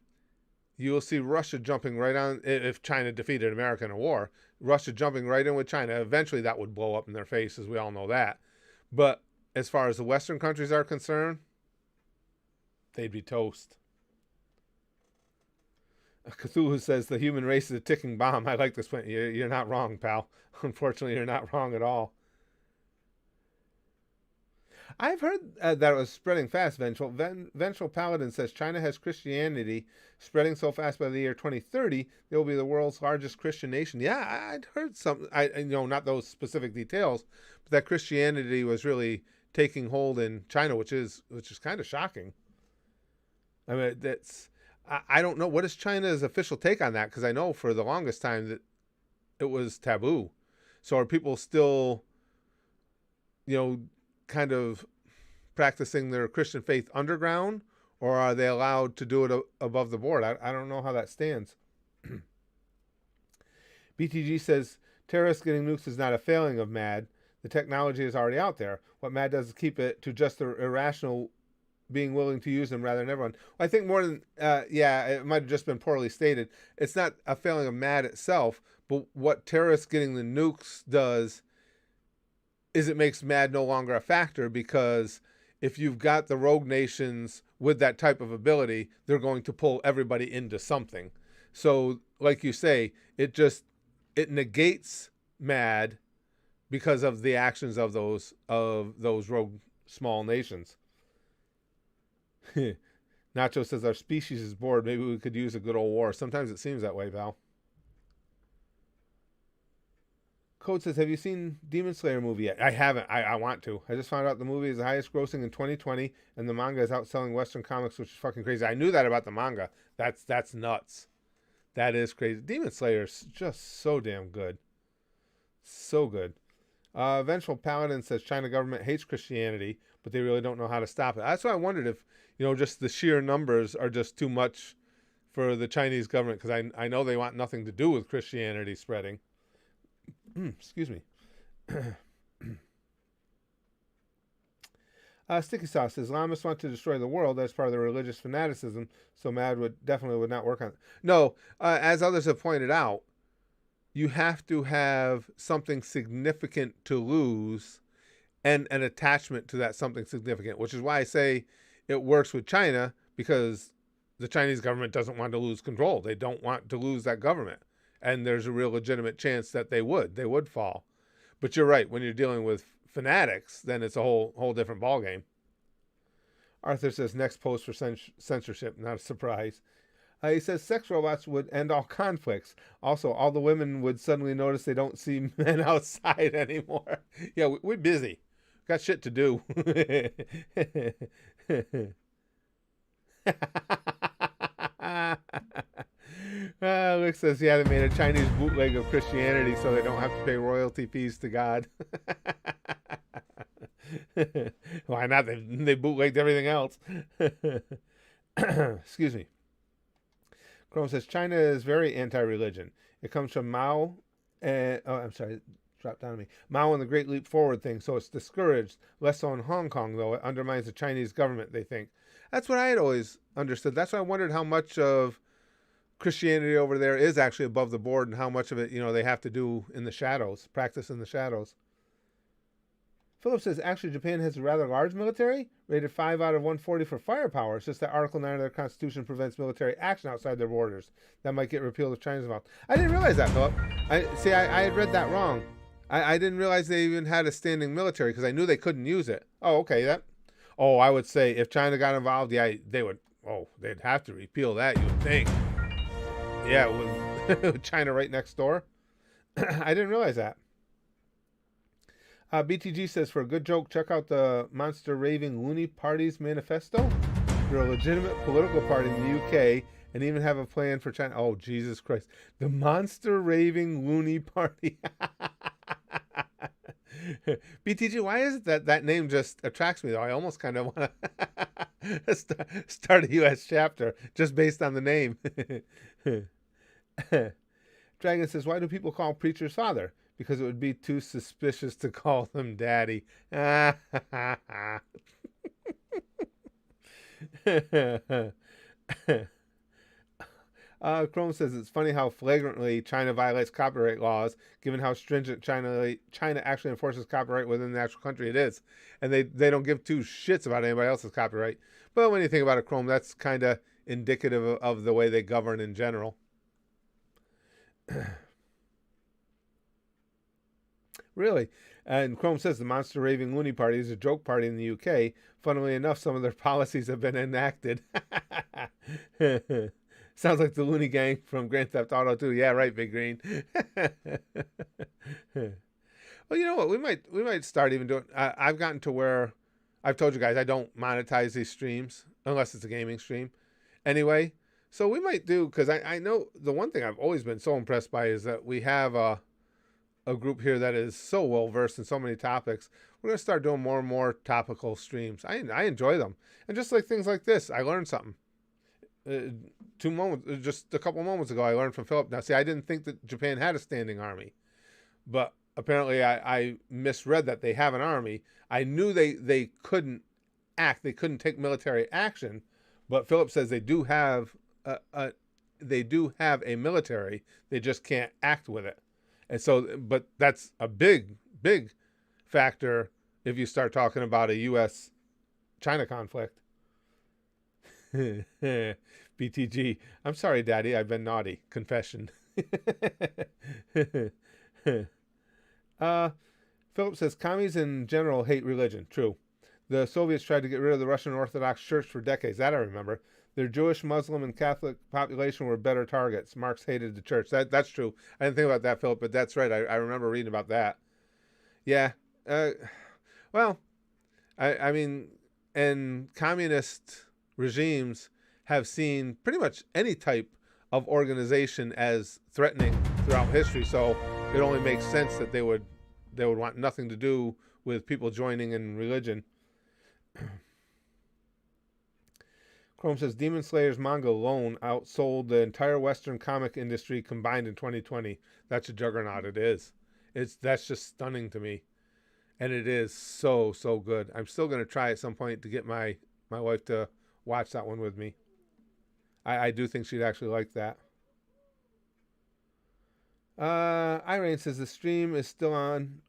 you will see Russia jumping right on. If China defeated America in a war, Russia jumping right in with China. Eventually that would blow up in their faces. We all know that. But as far as the Western countries are concerned, they'd be toast. Cthulhu says the human race is a ticking bomb. I like this point. You're not wrong, pal. Unfortunately, you're not wrong at all. I've heard that it was spreading fast, Vengeful. Vengeful Paladin says China has Christianity spreading so fast by the year 2030, they will be the world's largest Christian nation. Yeah, I'd heard some, not those specific details, but that Christianity was really taking hold in China, which is kind of shocking. I mean, I don't know. What is China's official take on that? Because I know for the longest time that it was taboo. So are people still, kind of practicing their Christian faith underground, or are they allowed to do it above the board? I don't know how that stands. BTG says terrorists getting nukes is not a failing of MAD. The technology is already out there. What MAD does is keep it to just the irrational being willing to use them rather than everyone. Well, I think more than, it might have just been poorly stated. It's not a failing of MAD itself, but what terrorists getting the nukes does is it makes MAD no longer a factor, because if you've got the rogue nations with that type of ability, they're going to pull everybody into something. So, like you say, it negates MAD because of the actions of those rogue small nations. Nacho says our species is bored. Maybe we could use a good old war. Sometimes it seems that way, Val. Code says, have you seen Demon Slayer movie yet? I haven't. I want to. I just found out the movie is the highest grossing in 2020, and the manga is outselling Western comics, which is fucking crazy. I knew that about the manga. That's nuts. That is crazy. Demon Slayer is just so damn good. So good. Vengeful Paladin says China government hates Christianity, but they really don't know how to stop it. That's why I wondered if, just the sheer numbers are just too much for the Chinese government, because I know they want nothing to do with Christianity spreading. Excuse me. Sticky Sauce says Islamists want to destroy the world. That's part of their religious fanaticism. So MAD would not work on it. No, as others have pointed out, you have to have something significant to lose and an attachment to that something significant, which is why I say it works with China, because the Chinese government doesn't want to lose control. They don't want to lose that government. And there's a real legitimate chance that they would fall. But you're right, when you're dealing with fanatics, then it's a whole different ballgame. Arthur says next post for censorship, not a surprise. He says sex robots would end all conflicts. Also, all the women would suddenly notice they don't see men outside anymore. Yeah, we're busy. Got shit to do. Luke says, yeah, they made a Chinese bootleg of Christianity so they don't have to pay royalty fees to God. Why not? They bootlegged everything else. Excuse me. Chrome says, China is very anti-religion. It comes from Mao. I'm sorry. Dropped down on me. Mao and the Great Leap Forward thing, so it's discouraged. Less so in Hong Kong, though. It undermines the Chinese government, they think. That's what I had always understood. That's why I wondered how much of Christianity over there is actually above the board and how much of it, they have to do in the shadows, practice in the shadows. Philip says, actually, Japan has a rather large military, rated 5 out of 140 for firepower. It's just that Article 9 of their Constitution prevents military action outside their borders. That might get repealed if China's involved. I didn't realize that, Philip. I had read that wrong. I didn't realize they even had a standing military because I knew they couldn't use it. Oh, okay. I would say if China got involved, yeah, they would. Oh, they'd have to repeal that, you would think. Yeah, with China right next door. I didn't realize that. BTG says, for a good joke, check out the Monster Raving Loony Party's manifesto. They're a legitimate political party in the UK and even have a plan for China. Oh, Jesus Christ. The Monster Raving Loony Party. BTG, why is it that name just attracts me, though? I almost kind of want to start a U.S. chapter just based on the name. Dragon says, why do people call preachers father? Because it would be too suspicious to call them daddy. Chrome says it's funny how flagrantly China violates copyright laws, given how stringent China actually enforces copyright within the actual country it is. And they don't give two shits about anybody else's copyright. But when you think about it, Chrome, that's kind of indicative of the way they govern in general. Really? And Chrome says the Monster Raving Loony Party is a joke party in the UK. Funnily enough, some of their policies have been enacted. Sounds like the Loony Gang from Grand Theft Auto 2. Yeah, right, Big Green. Well, you know what? We might start even doing. I've gotten to where I've told you guys I don't monetize these streams unless it's a gaming stream. Anyway, so we might do, because I know the one thing I've always been so impressed by is that we have a group here that is so well versed in so many topics. We're gonna start doing more and more topical streams. I enjoy them, and just like things like this, I learned something. Just a couple moments ago, I learned from Philip. Now, see, I didn't think that Japan had a standing army, but apparently I misread that they have an army. I knew they couldn't act, they couldn't take military action, but Philip says they do have a military. They just can't act with it. And so, but that's a big factor if you start talking about a U.S.-China conflict. BTG, I'm sorry, Daddy, I've been naughty. Confession. Philip says, commies in general hate religion. True. The Soviets tried to get rid of the Russian Orthodox Church for decades. That I remember. Their Jewish, Muslim, and Catholic population were better targets. Marx hated the church. That's true. I didn't think about that, Philip, but that's right. I remember reading about that. Yeah. Well, I mean, and communist regimes have seen pretty much any type of organization as threatening throughout history. So it only makes sense that they would want nothing to do with people joining in religion. Chrome says Demon Slayer's manga alone outsold the entire Western comic industry combined in 2020. That's a juggernaut. It is. That's just stunning to me, and it is so good. I'm still going to try at some point to get my wife to watch that one with me. I do think she'd actually like that. Irene says the stream is still on.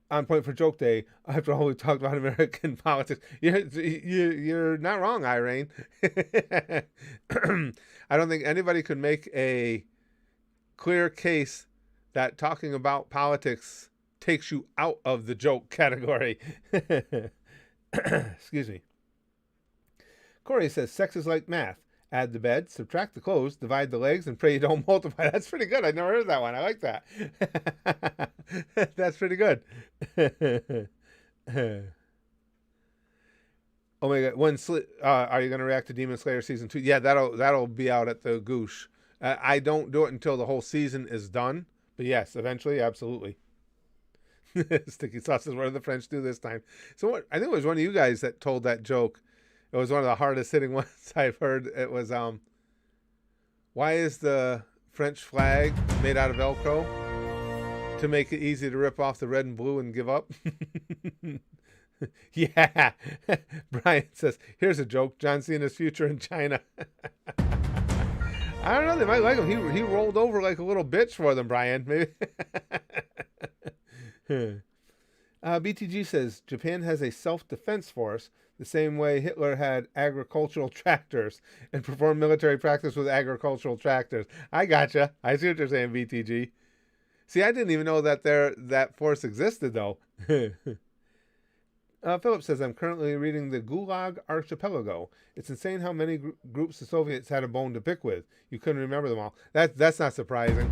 On point for joke day. After all we talked about American politics, you're not wrong, Irene. I don't think anybody could make a clear case that talking about politics takes you out of the joke category. Excuse me. Corey says sex is like math. Add the bed, subtract the clothes, divide the legs, and pray you don't multiply. That's pretty good. I never heard that one. I like that. That's pretty good. Oh my God! Are you going to react to Demon Slayer season 2? Yeah, that'll be out at the Goosh. I don't do it until the whole season is done. But yes, eventually, absolutely. Sticky sauces. What did the French do this time? So I think it was one of you guys that told that joke. It was one of the hardest hitting ones I've heard. It was, why is the French flag made out of Velcro? To make it easy to rip off the red and blue and give up. Yeah. Brian says, here's a joke. John Cena's future in China. I don't know. They might like him. He rolled over like a little bitch for them, Brian. Maybe. BTG says, Japan has a self-defense force the same way Hitler had agricultural tractors and performed military practice with agricultural tractors. I gotcha. I see what you're saying, BTG. See, I didn't even know that that force existed, though. Philip says, I'm currently reading the Gulag Archipelago. It's insane how many groups the Soviets had a bone to pick with. You couldn't remember them all. That's not surprising.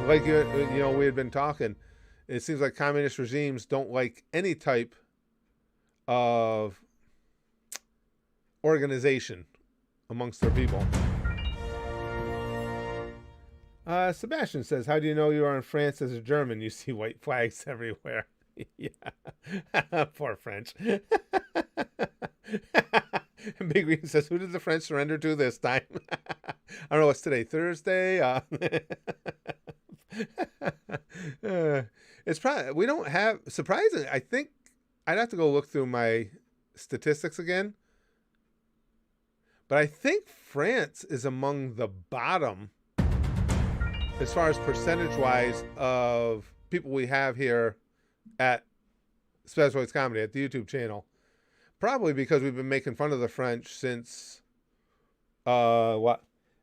Like, we had been talking. It seems like communist regimes don't like any type of organization amongst their people. Sebastian says, how do you know you are in France as a German? You see white flags everywhere. Yeah. Poor French. Big Green says, who did the French surrender to this time? I don't know, what's today? Thursday? It's probably, we don't have, surprisingly, I think I'd have to go look through my statistics again. But I think France is among the bottom as far as percentage-wise of people we have here at Special Voice Comedy, at the YouTube channel. Probably because we've been making fun of the French since, it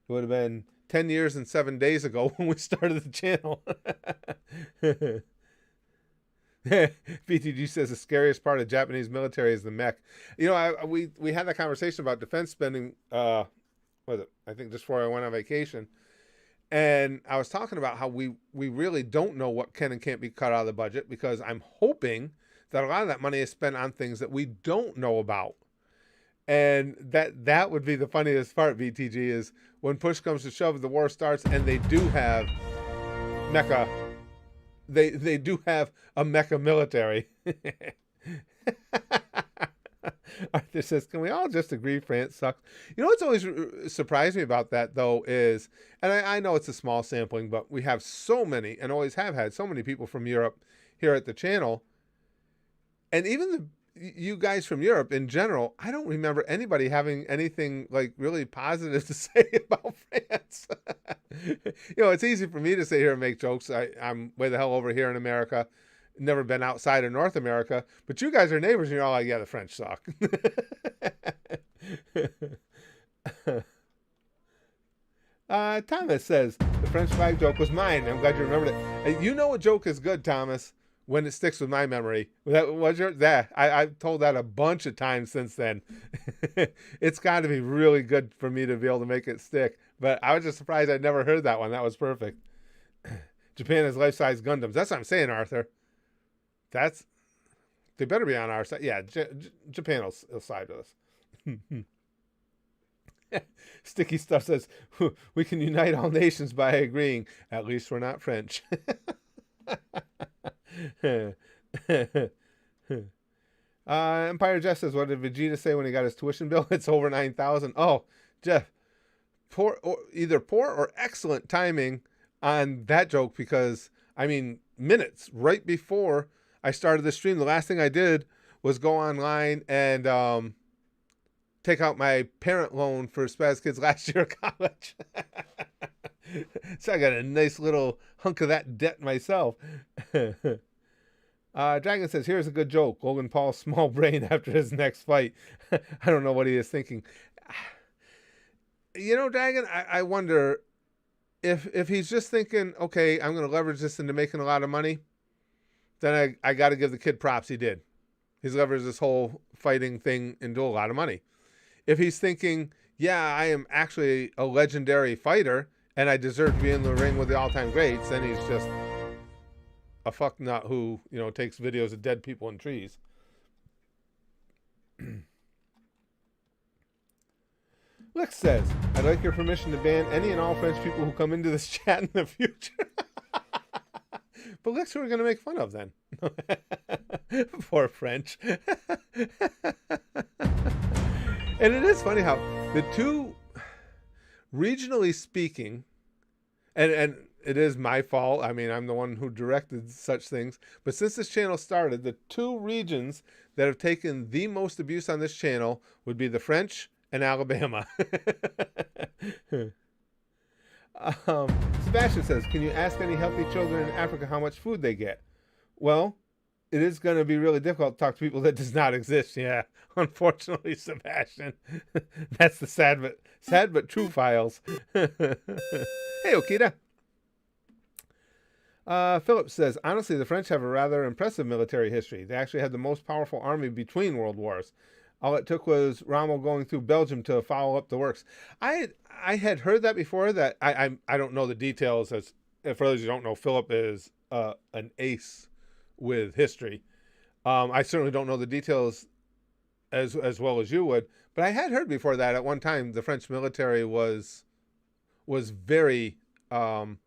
would have been 10 years and 7 days ago when we started the channel. BTG says the scariest part of Japanese military is the mech. We had that conversation about defense spending, I think just before I went on vacation. And I was talking about how we really don't know what can and can't be cut out of the budget, because I'm hoping that a lot of that money is spent on things that we don't know about. And that would be the funniest part, BTG, is when push comes to shove, the war starts, and they do have mecha. They do have a mecha military. Arthur says, can we all just agree France sucks? What's always surprised me about that, though, is, and I know it's a small sampling, but we have so many, and always have had so many people from Europe here at the channel. And even you guys from Europe in general, I don't remember anybody having anything like really positive to say about France. It's easy for me to sit here and make jokes. I'm way the hell over here in America. Never been outside of North America, but you guys are neighbors, and you're all like, yeah, the French suck. Thomas says, the French flag joke was mine. I'm glad you remembered it. A joke is good, Thomas, when it sticks with my memory. That was your that I've told that a bunch of times since then. It's got to be really good for me to be able to make it stick. But I was just surprised I'd never heard that one. That was perfect. Japan has life-size Gundams. That's what I'm saying, Arthur. That's they better be on our side. Yeah, Japan will side with us. Sticky Stuff says, we can unite all nations by agreeing. At least we're not French. Empire Jeff says, what did Vegeta say when he got his tuition bill? It's over 9,000. Oh, Jeff, either poor or excellent timing on that joke, because, I mean, minutes right before I started the stream, the last thing I did was go online and take out my parent loan for Spaz Kids last year of college. So I got a nice little hunk of that debt myself. Dragon says, here's a good joke. Logan Paul's small brain after his next fight. I don't know what he is thinking. You know, Dragon, I wonder if he's just thinking, okay, I'm going to leverage this into making a lot of money, then I got to give the kid props. He did. He's leveraged this whole fighting thing into a lot of money. If he's thinking, yeah, I am actually a legendary fighter and I deserve to be in the ring with the all-time greats, then he's just a fucknut who, you know, takes videos of dead people in trees. Lex says, I'd like your permission to ban any and all French people who come into this chat in the future. But Lex, who are going to make fun of then? Poor French. And it is funny how the two, regionally speaking, and it is my fault. I mean, I'm the one who directed such things. But since this channel started, the two regions that have taken the most abuse on this channel would be the French and Alabama. Sebastian says, can you ask any healthy children in Africa how much food they get? Well, it is going to be really difficult to talk to people that does not exist. Yeah, unfortunately, Sebastian. That's the sad but true files. Hey, Okita. Philip says, honestly, the French have a rather impressive military history. They actually had the most powerful army between world wars. All it took was Rommel going through Belgium to follow up the works. I had heard that before. That I don't know the details. As for those who don't know, Philip is an ace with history. I certainly don't know the details as well as you would, but I had heard before that at one time the French military was very prominent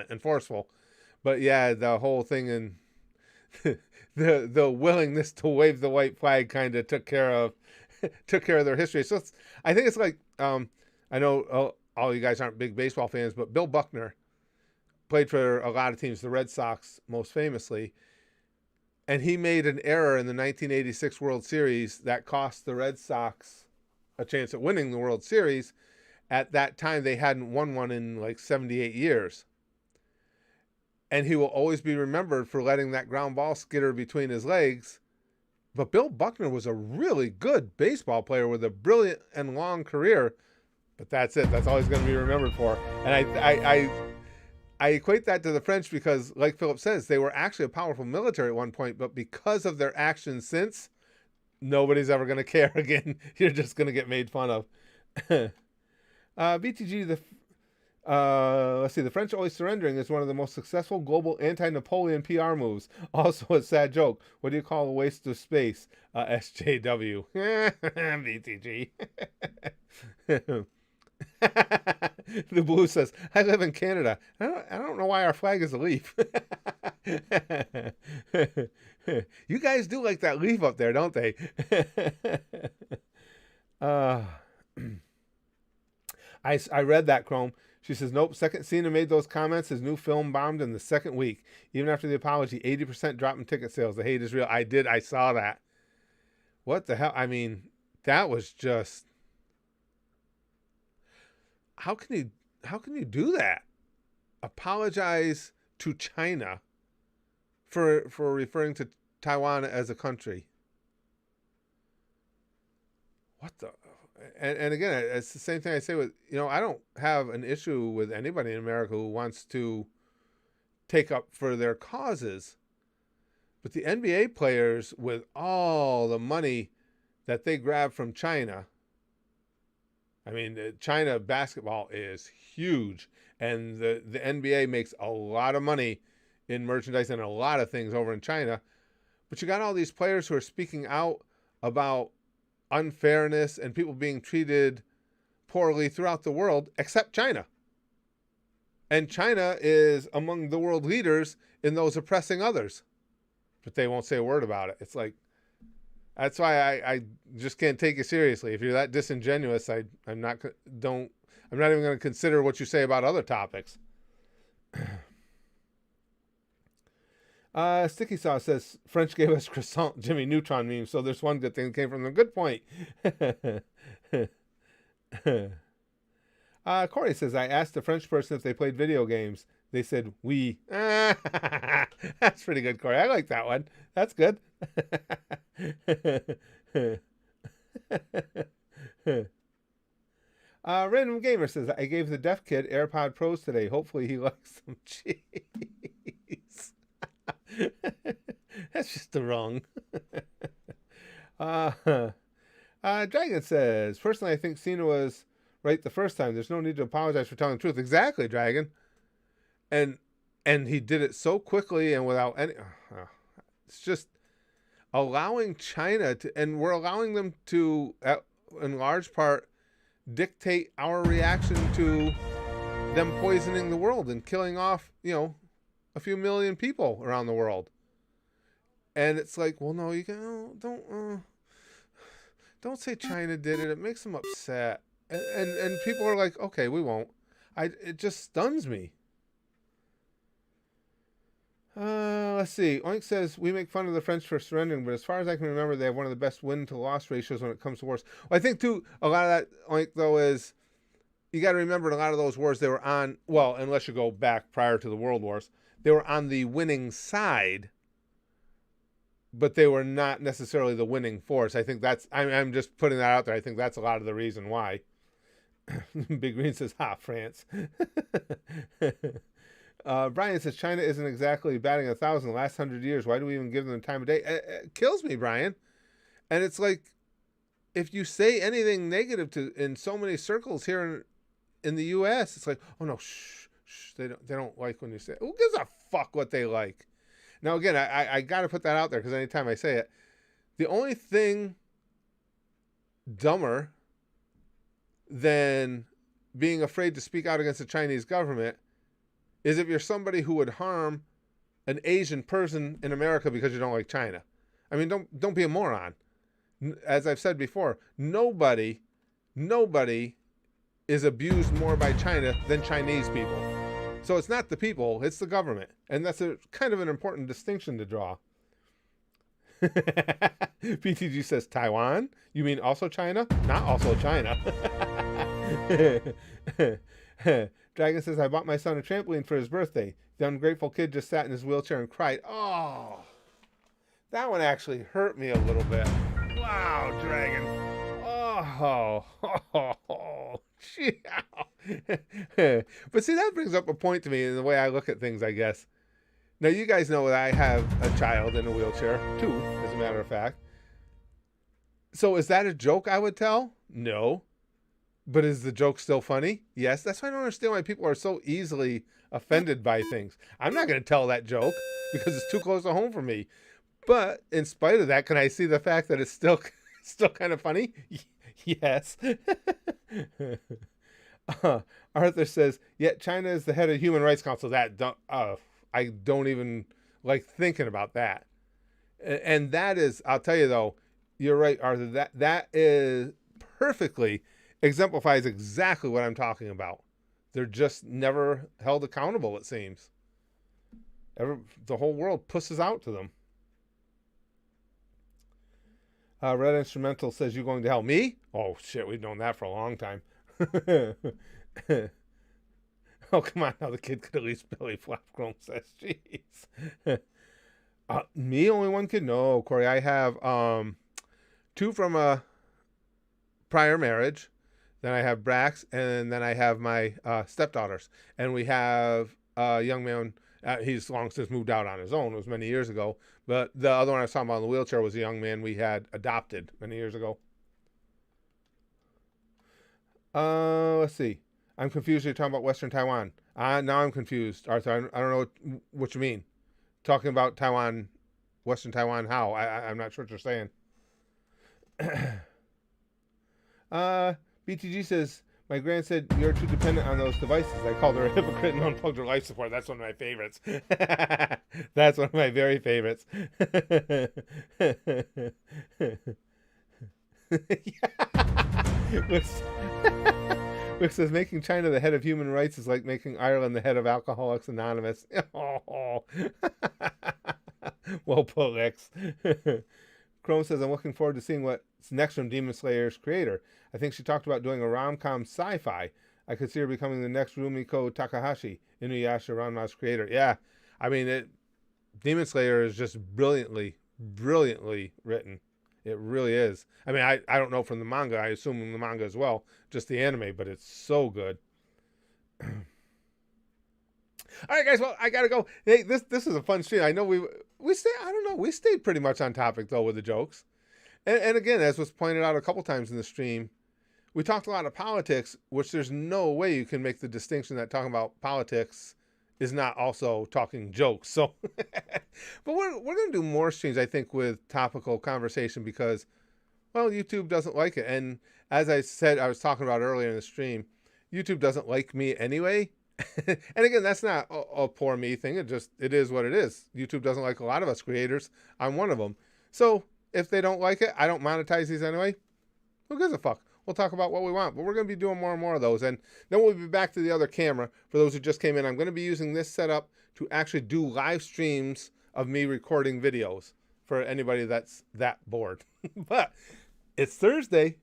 and forceful. But yeah, the whole thing in the willingness to wave the white flag kind of took care of their history. So I think it's like I know all you guys aren't big baseball fans, but Bill Buckner played for a lot of teams, the Red Sox most famously, and he made an error in the 1986 World Series that cost the Red Sox a chance at winning the World Series. At that time, they hadn't won one in like 78 years. And he will always be remembered for letting that ground ball skitter between his legs. But Bill Buckner was a really good baseball player with a brilliant and long career. But that's it. That's all he's going to be remembered for. And I equate that to the French because, like Philip says, they were actually a powerful military at one point. But because of their actions since, nobody's ever going to care again. You're just going to get made fun of. BTG, let's see, the French always surrendering is one of the most successful global anti-Napoleon PR moves. Also a sad joke. What do you call a waste of space? SJW. BTG. The Blue says, I live in Canada. I don't know why our flag is a leaf. You guys do like that leaf up there, don't they? I read that, Chrome. She says, nope, second Cena made those comments. His new film bombed in the second week. Even after the apology, 80% drop in ticket sales. The hate is real. I saw that. What the hell? I mean, that was just... How can you do that? Apologize to China for referring to Taiwan as a country. What the... And again, it's the same thing I say with, I don't have an issue with anybody in America who wants to, take up for their causes. But the NBA players, with all the money that they grab from China, I mean, China basketball is huge, and the NBA makes a lot of money in merchandise and a lot of things over in China. But you got all these players who are speaking out about unfairness and people being treated poorly throughout the world, except China. And China is among the world leaders in those oppressing others. But they won't say a word about it. It's like, that's why I just can't take you seriously. If you're that disingenuous, I'm not even going to consider what you say about other topics. Sticky Sauce says French gave us croissant Jimmy Neutron meme, so there's one good thing that came from them. Good point. Corey says, I asked a French person if they played video games. They said, oui. That's pretty good, Corey. I like that one. That's good. Random Gamer says, I gave the deaf kid AirPod Pros today. Hopefully he likes some cheese. That's just the wrong. Dragon says, personally, I think Cena was right the first time. There's no need to apologize for telling the truth. Exactly, Dragon. And he did it so quickly and without any... it's just allowing China to... And we're allowing them to, in large part, dictate our reaction to them poisoning the world and killing off, a few million people around the world. And it's like, well, no, you don't say China did it. It makes them upset. And people are like, okay, we won't. It just stuns me. Let's see. Oink says, we make fun of the French for surrendering, but as far as I can remember, they have one of the best win-to-loss ratios when it comes to wars. Well, I think, too, a lot of that, Oink, though, is you got to remember in a lot of those wars they were on, well, unless you go back prior to the World Wars, they were on the winning side, but they were not necessarily the winning force. I think that's, I'm just putting that out there. I think that's a lot of the reason why. Big Green says, France. Brian says, China isn't exactly batting 1,000 the last 100 years. Why do we even give them time of day? It kills me, Brian. And it's like, if you say anything negative in so many circles here in the U.S., it's like, oh no, shh. They don't like when you say it. Who gives a fuck what they like? Now, again, I got to put that out there because anytime I say it, the only thing dumber than being afraid to speak out against the Chinese government is if you're somebody who would harm an Asian person in America because you don't like China. I mean, don't be a moron. As I've said before, nobody is abused more by China than Chinese people. So it's not the people, it's the government. And that's a kind of an important distinction to draw. PTG says, Taiwan? You mean also China? Not also China. Dragon says, I bought my son a trampoline for his birthday. The ungrateful kid just sat in his wheelchair and cried. Oh, that one actually hurt me a little bit. Wow, Dragon. Oh, yeah. But see, that brings up a point to me in the way I look at things, I guess. Now, you guys know that I have a child in a wheelchair, too, as a matter of fact. So is that a joke I would tell? No. But is the joke still funny? Yes. That's why I don't understand why people are so easily offended by things. I'm not going to tell that joke because it's too close to home for me. But in spite of that, can I see the fact that it's still kind of funny? Yes. Arthur says, yet China is the head of Human Rights Council. I don't even like thinking about that. And that is, I'll tell you though, you're right, Arthur, that is perfectly exemplifies exactly what I'm talking about. They're just never held accountable, it seems. The whole world pusses out to them. Red Instrumental says, you going to hell? Me? Oh, shit, we've known that for a long time. Oh, come on, now the kid could at least belly flop, Chrome says. Jeez. Me, only one kid? No, Corey, I have 2 from a prior marriage. Then I have Brax, and then I have my stepdaughters. And we have a young man He's long since moved out on his own. It was many years ago. But the other one I was talking about in the wheelchair was a young man we had adopted many years ago. Let's see. I'm confused. You're talking about Western Taiwan. Now I'm confused, Arthur. I don't know what you mean. Talking about Taiwan, Western Taiwan, how? I'm not sure what you're saying. BTG says, my grand said, you're too dependent on those devices. I called her a hypocrite and unplugged her life support. That's one of my favorites. That's one of my very favorites. Which says, making China the head of human rights is like making Ireland the head of Alcoholics Anonymous. Oh. Well put, Lex. Chrome says, I'm looking forward to seeing what's next from Demon Slayer's creator. I think she talked about doing a rom-com sci-fi. I could see her becoming the next Rumiko Takahashi, Inuyasha Ranma's creator. Yeah, I mean, Demon Slayer is just brilliantly written. It really is. I mean, I don't know from the manga. I assume from the manga as well, just the anime, but it's so good. All right, guys. Well, I gotta go. Hey, this is a fun stream. I know we stayed pretty much on topic though with the jokes, and again, as was pointed out a couple times in the stream, we talked a lot of politics, which there's no way you can make the distinction that talking about politics is not also talking jokes. So, but we're gonna do more streams, I think, with topical conversation because, well, YouTube doesn't like it, and as I said, I was talking about earlier in the stream, YouTube doesn't like me anyway. And again, that's not a poor me thing. It is what it is. YouTube doesn't like a lot of us creators. I'm one of them. So if they don't like it, I don't monetize these anyway. Who gives a fuck? We'll talk about what we want, but we're going to be doing more and more of those. And then we'll be back to the other camera. For those who just came in, I'm going to be using this setup to actually do live streams of me recording videos for anybody that's that bored. But it's Thursday.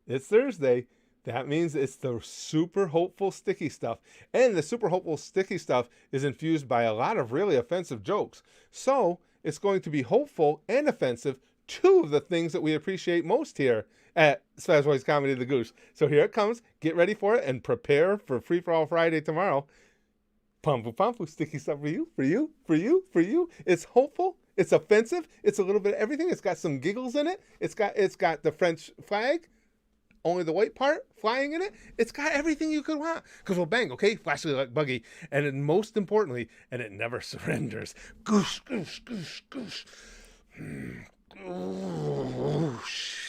It's Thursday. That means it's the super hopeful sticky stuff. And the super hopeful sticky stuff is infused by a lot of really offensive jokes. So it's going to be hopeful and offensive, two of the things that we appreciate most here at Spaz Comedy the Goose. So here it comes. Get ready for it and prepare for Free For All Friday tomorrow. Pumpu, sticky stuff for you, for you, for you, for you. It's hopeful. It's offensive. It's a little bit of everything. It's got some giggles in it. It's got the French flag. Only the white part flying in it. It's got everything you could want. Because we'll bang, okay? Flashily like Buggy. And then most importantly, and it never surrenders. Goose, goose, goose, goose. Goosh.